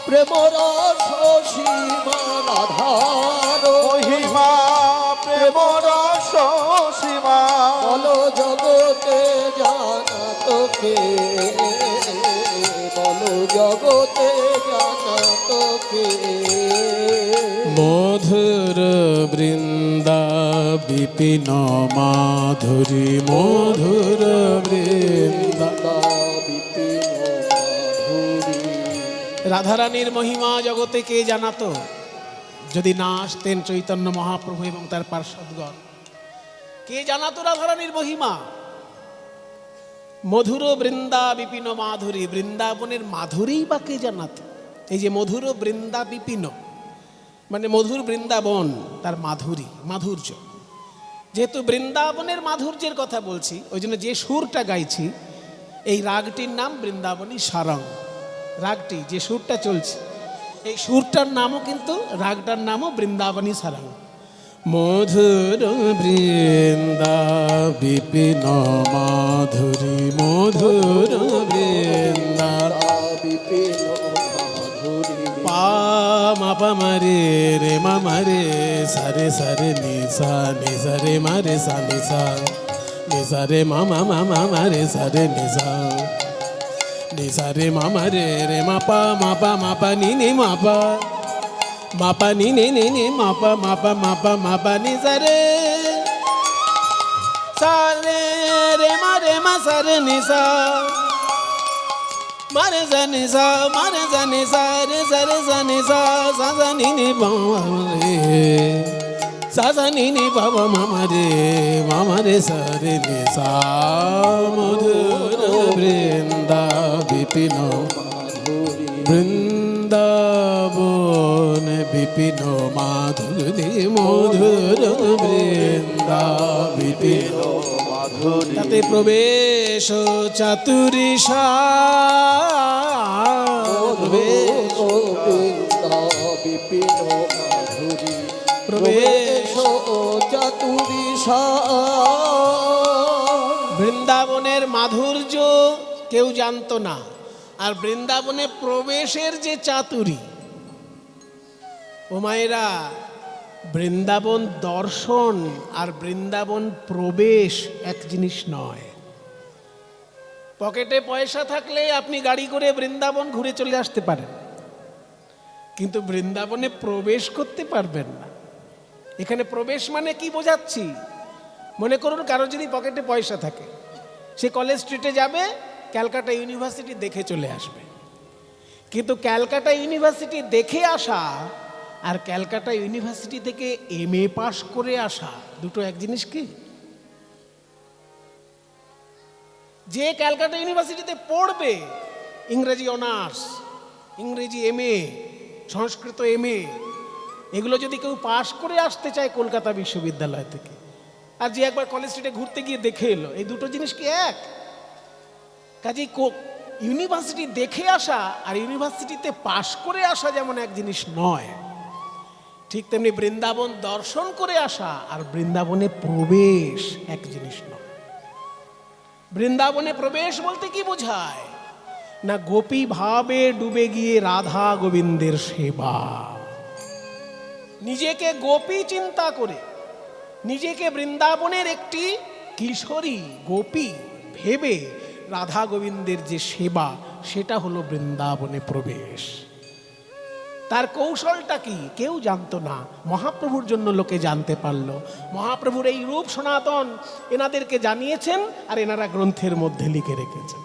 প্রেম রস সীমা, রাধার মহিমা প্রেম রস সীমা, বল জগতে জানাতো কে, বল জগতে জানাতো কে? মধুর বৃন্দা বিপিন মাধুরী, মধুর বৃন্দা। রাধারানীর মহিমা জগতে কে জানাতো? যদি না আসতেন চৈতন্য মহাপ্রভু এবং তার পার্ষদগণ, কে জানাতো রাধারানীর মহিমা? মধুর বৃন্দা বিপিন মাধুরী, বৃন্দাবনের মাধুরী বা কে জানাতো? এই যে মধুর বৃন্দা বিপিন মানে মধুর বৃন্দাবন, তার মাধুরী, মাধুর্য। যেহেতু বৃন্দাবনের মাধুর্যের কথা বলছি, ওই জন্য যে সুরটা গাইছি, এই রাগটির নাম বৃন্দাবনী সারং। রাগটি যে সুরটা চলছে, এই সুরটার নামও কিন্তু, রাগটার নামও বৃন্দাবনী সারং। মধুর বৃন্দা বিপিন মাধুরী, মধুর বৃন্দা বিপিন মাধুরী, পা মা মরে রে মা মরে সারে সারে নিসা নিসা রে মারে সা নিসা নিসা রে মা মা মা মা মারে সারে নিসা নিসা রে মা মরে রে মা পা নি নি মা পা নি নি নি নি মা পা নিসা রে সারে রে মা সারে নিসা মারে জানি সা মারে জানি সা রে সারে জানি সা সা নি নি বাবা রে সা নি নি বাবা মামা রে সারে নি সা। মধুর বৃন্দা বিপিন বৃন্দাবন বিপিন মাধুরী, মধুর বৃন্দা বিপিন মাধুরী, তাতে প্রবেশ চাতুরী প্রবেশ বিপিন মাধুরী, প্রবেশ চাতুরী বৃন্দাবনের মাধুর্য কেউ জানতো না, আর বৃন্দাবনে প্রবেশের যে চাতুরী, ও মায়েরা, বৃন্দাবন দর্শন আর বৃন্দাবন প্রবেশ এক জিনিস নয়। পকেটে পয়সা থাকলে আপনি গাড়ি করে বৃন্দাবন ঘুরে চলে আসতে পারেন, কিন্তু বৃন্দাবনে প্রবেশ করতে পারবেন না। এখানে প্রবেশ মানে কি বোঝাচ্ছি? মনে করুন কারো যদি পকেটে পয়সা থাকে, সে কলেজ স্ট্রিটে যাবে, ক্যালকাটা ইউনিভার্সিটি দেখে চলে আসবে। কিন্তু ক্যালকাটা ইউনিভার্সিটি দেখে আসা আর ক্যালকাটা ইউনিভার্সিটি থেকে MA পাশ করে আসা দুটো এক জিনিস কি? যে ক্যালকাটা ইউনিভার্সিটিতে পড়বে, ইংরেজি অনার্স, ইংরেজি MA, সংস্কৃত MA, এগুলো যদি কেউ পাশ করে আসতে চায় কলকাতা বিশ্ববিদ্যালয় থেকে, আর যে একবার কলেজ স্ট্রিটে ঘুরতে গিয়ে দেখে এলো, এই দুটো জিনিস কি এক? কাজেই ইউনিভার্সিটি দেখে আসা আর ইউনিভার্সিটিতে পাশ করে আসা যেমন এক জিনিস নয়, ঠিক তেমনি বৃন্দাবন দর্শন করে আসা আর বৃন্দাবনে প্রবেশ এক জিনিস নয়। বৃন্দাবনে প্রবেশ বলতে কি বোঝায়? না গোপী ভাবে ডুবে গিয়ে রাধা গোবিন্দের সেবা, নিজেকে গোপী চিন্তা করে, নিজেকে বৃন্দাবনের একটি কিশোরী গোপী ভেবে রাধা গোবিন্দের যে সেবা, সেটা হলো বৃন্দাবনে প্রবেশ। তার কৌশলটা কি কেউ জানতো না, মহাপ্রভুর জন্য লোকে জানতে পারলো। মহাপ্রভুর এই রূপ সনাতন এনাদেরকে জানিয়েছেন, আর এনারা গ্রন্থের মধ্যে লিখে রেখেছেন।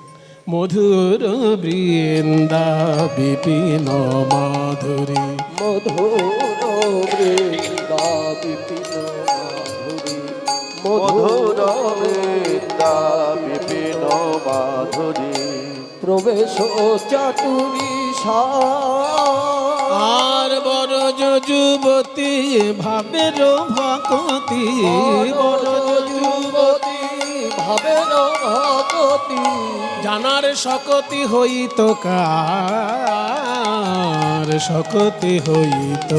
মধুর বৃন্দা বিপিন মাধুরী, মধুর বৃন্দা বিপিন মাধুরী, মধুর বৃন্দা বিপিন মাধুরী, প্রবেশ চাতুরী আর বড় যুবতী ভাবের ভকতি, বড় যুবতী ভাবের ভকতি, জানার শকতি হইত কার, শকতি হইত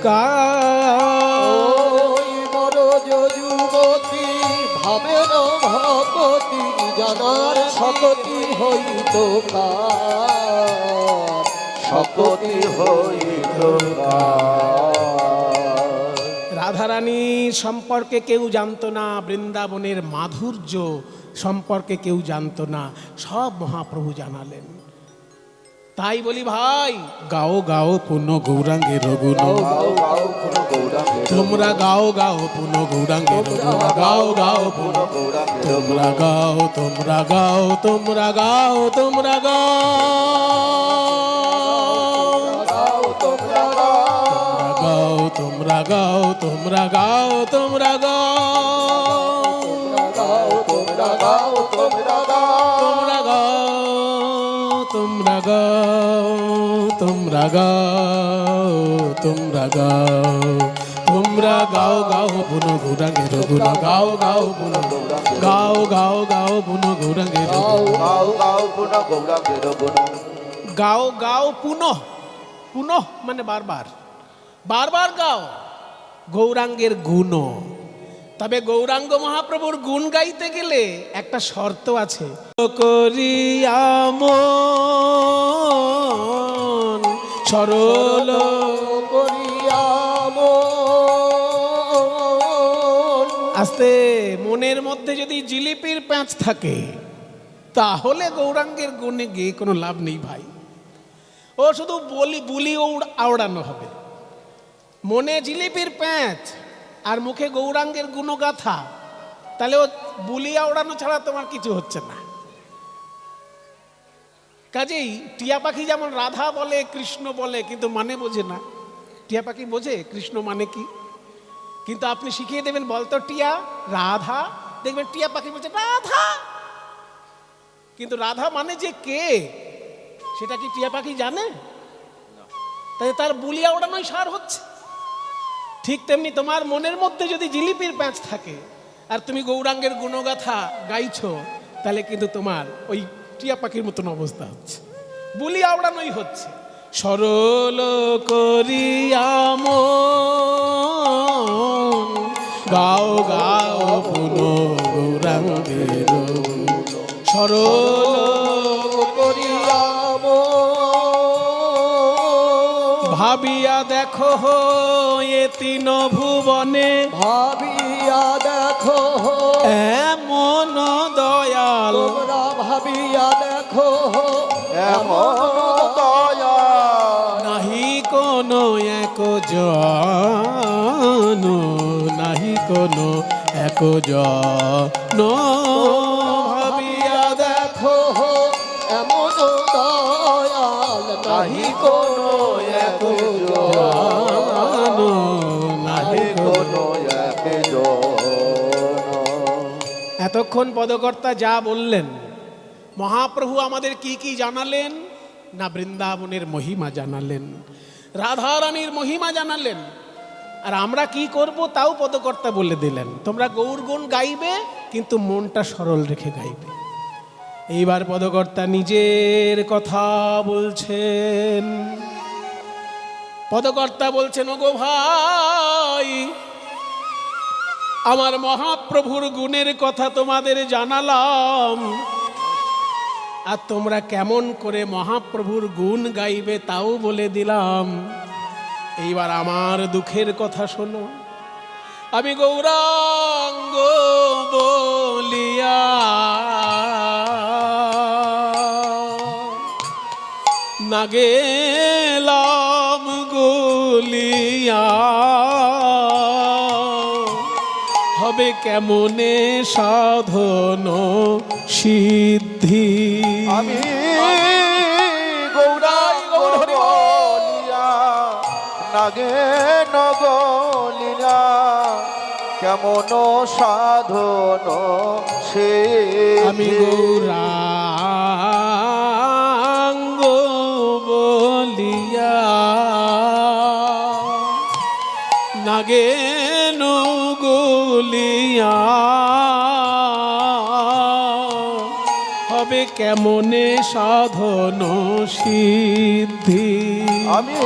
কার। ওই বড় যুবতী ভাবের ভকতি, জানার শকতি হইত কার, শকতি হইত কার। রাধারানী সম্পর্কে কেউ জানতো না, বৃন্দাবনের মাধুর্য সম্পর্কে কেউ জানতো না, সব মহাপ্রভু জানালেন। তাই বলি ভাই, গাও গাও পুন গৌরাঙ্গের গুণ, গাও গাও পুন গৌরাঙ্গের, তোমরা গাও গাও পুন গৌরাঙ্গের গুণ, গাও গাও পুন গৌরাঙ্গের, তোমরা গাও, তোমরা গাও, তোমরা গাও, তোমরা গাও, গাও তোমরা গাও, তোমরা গাও, তোমরা গাও, তোমরা গাও, তোমরা গাও, তোমরা গাও, তোমরা গাও, তোমরা গাও, তোমরা গাও, তোমরা গাও, তোমরা গাও, তোমরা গাও গাও পুন গৌরাঙ্গের গুণ, গাও গাও পুন, গাও গাও গাও পুন গৌরাঙ্গের গুণ, গাও গাও পুন গৌরাঙ্গের গুণ, গাও গাও পুনঃ, পুনঃ মানে বারবার, বারবার গাও গৌরাঙ্গের গুণ। তবে গৌরাঙ্গ মহাপ্রভুর গুণ গাইতে গেলে একটা শর্ত আছে, করিয়ামন সরল আস্তে, মনের মধ্যে যদি জিলিপির প্যাঁচ থাকে তাহলে গৌরাঙ্গের গুণে গিয়ে কোনো লাভ নেই ভাই। ও শুধু বুলি আওড়ানো হবে। মনে জিলিপির প্যাঁচ আর মুখে গৌরাঙ্গের গুণগাথা, তাহলে ও বুলি আওড়ানো ছাড়া তোমার কিছু হচ্ছে না। কাজেই টিয়া পাখি যেমন রাধা বলে কৃষ্ণ বলে, কিন্তু মানে বোঝে না। টিয়া পাখি বোঝে কৃষ্ণ মানে কি, কিন্তু আপনি শিখিয়ে দেবেন বলতো টিয়া রাধা, দেখবেন টিয়া পাখি বলছে রাধা, কিন্তু রাধা মানে যে কে সেটা কি টিয়া পাখি জানে? তাই তার বুলিয়া ওড়ানোই সার হচ্ছে। ঠিক তেমনি তোমার মনের মধ্যে যদি জিলিপির প্যাঁচ থাকে আর তুমি গৌরাঙ্গের গুণগাথা গাইছো, তাহলে কিন্তু তোমার ওই টিয়া পাখির মতন অবস্থা হচ্ছে, বুলিয়া ওড়ানোই হচ্ছে। সরল করিয়াম গাও গাও পুন গৌরাঙ্গের, সরল করিয়াম ভাবিয়া দেখো এ তিন ভুবনে, ভাবিয়া দেখো এমন দয়াল, তোমরা ভাবিয়া দেখো এমন দয়া নাহি কোনো এক জন, নাহি কোনো এক জন, ভাবিয়া দেখো এমন দয়াল নাহি কোনো এক জন, নাহি কোনো। কোনো একজন। এতক্ষণ পদকর্তা যা বললেন, মহাপ্রভু আমাদের কি কি জানালেন না? বৃন্দাবনের মহিমা জানালেন, রাধারানীর মহিমা জানালেন, আর আমরা কি করব তাও পদকর্তা বলে দিলেন। তোমরা গৌরগুণ গাইবে, কিন্তু মনটা সরল রেখে গাইবে। এইবার পদকর্তা নিজের কথা বলছেন। পদকর্তা বলছেন, ওগো ভাই, আমার মহাপ্রভুর গুণের কথা তোমাদের জানালাম, আর তোমরা কেমন করে মহাপ্রভুর গুণ গাইবে তাও বলে দিলাম। এইবার আমার দুঃখের কথা শোনো। আমি গৌরাঙ্গ বলিয়া না গেলাম গলিয়া, হবে কেমনে সাধন সিদ্ধি। আমি গৌরাঙ্গ বলিয়া নাগে নগলিয়া, কেমন সাধন সে। আমি গৌরাঙ্গ বলিয়া নাগে নগলিয়া, হবে কেমনে সাধন সিদ্ধি। আমি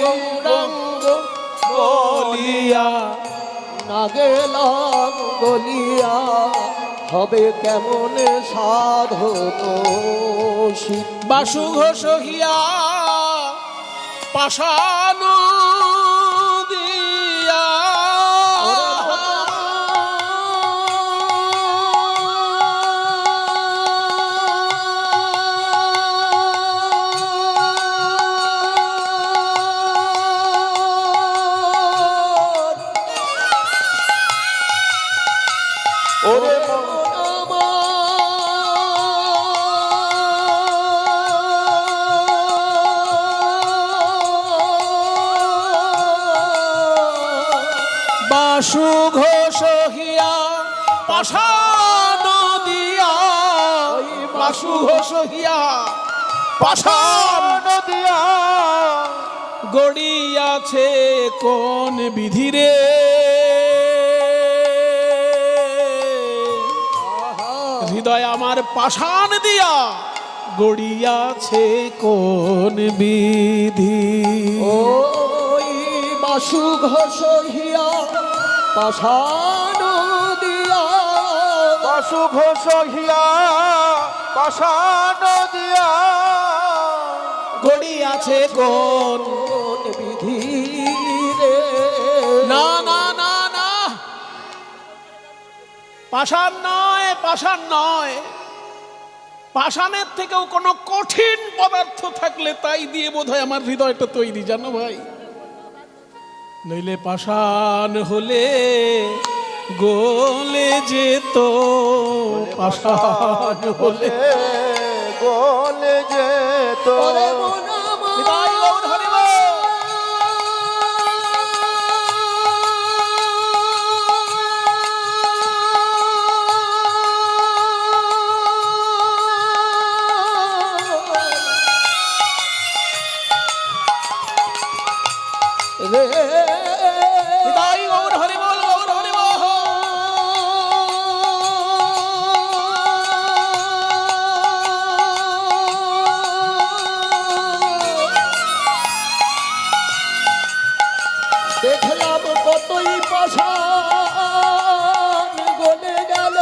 গৌরাঙ্গ বলিয়া না গেলাম গলিয়া, হবে কেমন সাধন সিদ্ধি। বাসু ঘোষ হিয়া পাষাণ দিয়া, ওরে বাসু ঘোষ হিয়া পাষাণ দিয়া, বাসু ঘোষ হিয়া পাষাণ নদিয়া গড়িয়াছে কোন বিধিরে, হৃদয় আমার পাষাণ দিয়া গড়িয়াছে কোন বিধি। ওই বাসু ঘোষ হিয়া পাষাণ দিয়া, বাসু ঘোষ হিয়া পাষাণ দিয়া, গড়িয়াছে কোন কোন বিধি রে। না না না না, পাষাণ নয়, পাষাণ নয়। পাষাণের থেকেও কোনো কঠিন পদার্থ থাকলে তাই দিয়ে বোধহয় আমার হৃদয়টা তৈরি, জানো ভাই। নইলে পাষাণ হলে গলে যেত, পাষাণ হলে গলে যেত। ওরে মন আমার, হৃদয় গৌর হরি বল। রে হৃদয় গৌর হরি বল, গৌর হরি বল। দেখলাম কতই পাষাণ গলে গেল,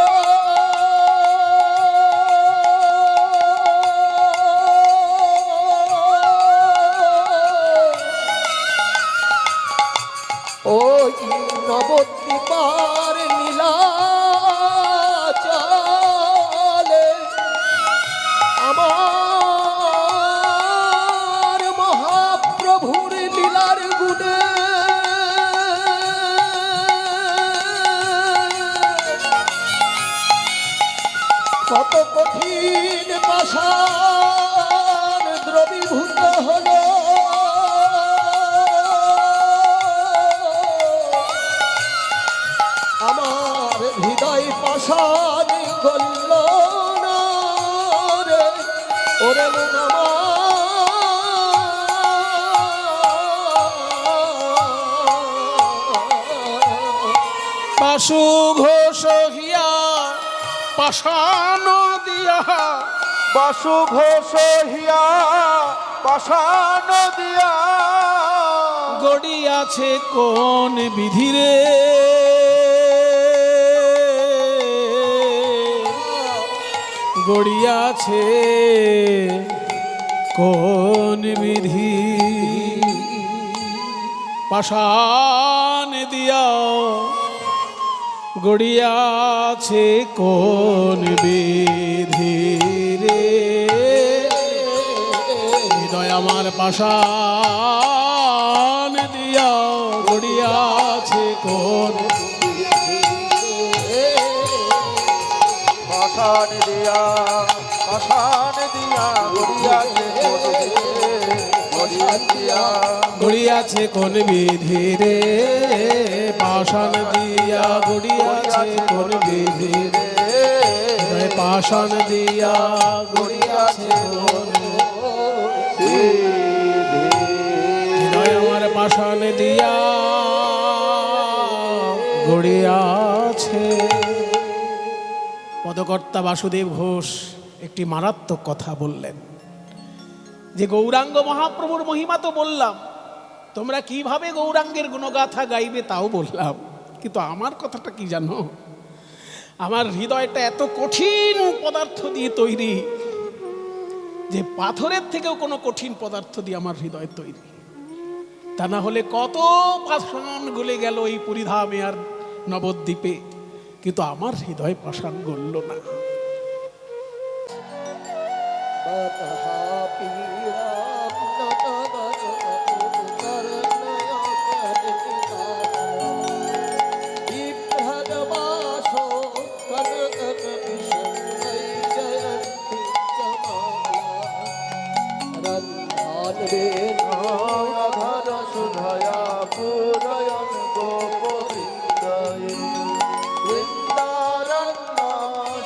ওই নবদ্বীপার নীলাচলে আমার মহাপ্রভুর লীলার গুণে কত কঠিন পাষাণ দ্রবীভূত হলো। আমার হৃদয় পাষাণ গলল না রে, ওরে মন বাসু ঘোষ হিয়া পাষাণ দিয়া, বাসু ঘোষ হিয়া পাষাণ দিয়া, গড়িয়াছে কোন বিধিরে, গড়িয়াছে কোন বিধি, পাষাণ দিয়া গড়িয়াছে কোন বিধি রে, হৃদয় আমার পাষাণ দিয়া গড়িয়াছে কোন, পাষাণ দিয়া গড়িয়াছে গড়িয়াছে কোন বিধি রে, পাষাণ দিয়া গড়িয়াছে কোন বিধি রে, পাষাণ দিয়া গড়িয়াছে কোন হৃদয় আমার পাষাণ দিয়া গড়িয়াছে। পদকর্তা বাসুদেব ঘোষ একটি মারাত্মক কথা বললেন যে গৌরাঙ্গ মহাপ্রভুর মহিমা তো বললাম, তোমরা কিভাবে গৌরাঙ্গের গুণগাথা গাইবে তাও বললাম, কিন্তু আমার কথাটা কি জানো, আমার হৃদয়টা এত কঠিন পদার্থ দিয়ে তৈরি যে পাথরের থেকেও কোনো কঠিন পদার্থ দিয়ে আমার হৃদয় তৈরি, তা না হলে কত পাষাণ গলে গেল এই পুরীধামে আর নবদ্বীপে, কিন্তু আমার হৃদয় পাষাণ গলল না। সুধয়া পুরয়ন গোপবৃন্দায়ে বৃন্দারণ্য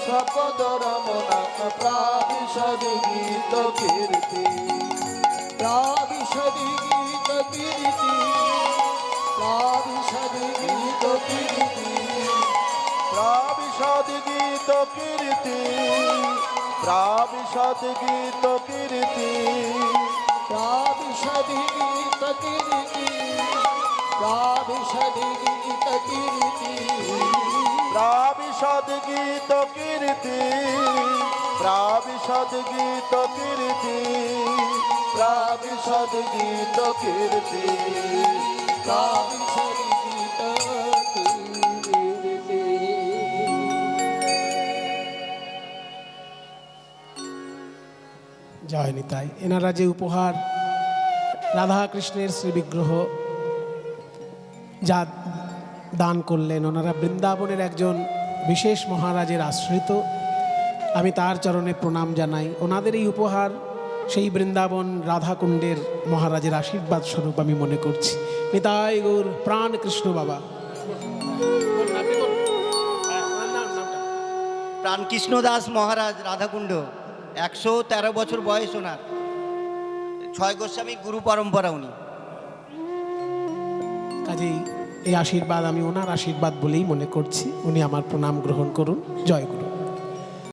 সপদরমণা প্রাবিশদি গীত কীর্তি, প্রাবিশদি গীত কীর্তি, প্রাবিশদি গীত কীর্তি, প্রাবিশদি গীত কীর্তি, প্রাবিশদি গীত কীর্তি, প্রাবিশদি গীত কীর্তি, প্রাবিশদি গীত কীর্তি, প্রাবিশদ গীত কীর্তি, প্রাবিশদ গীত কীর্তি, প্রাবিশদ গীত কীর্তি, প্রাবিশদি গীত কীর্তি। জয় নিতাই। এনারা যে উপহার রাধা কৃষ্ণের শ্রীবিগ্রহ যা দান করলেন, ওনারা বৃন্দাবনের একজন বিশেষ মহারাজের আশ্রিত, আমি তার চরণে প্রণাম জানাই। ওনাদের এই উপহার সেই বৃন্দাবন রাধাকুণ্ডের মহারাজের আশীর্বাদ স্বরূপ আমি মনে করছি। নিতাই গৌর প্রাণ কৃষ্ণ বাবা। প্রাণকৃষ্ণ দাস মহারাজ রাধাকুণ্ড, 113 বছর বয়স ওনার, 6 গোস্বামী গুরু পরম্পরা উনি। কাজেই এই আশীর্বাদ আমি ওনার আশীর্বাদ বলেই মনে করছি। উনি আমার প্রণাম গ্রহণ করুন। জয় গুরু।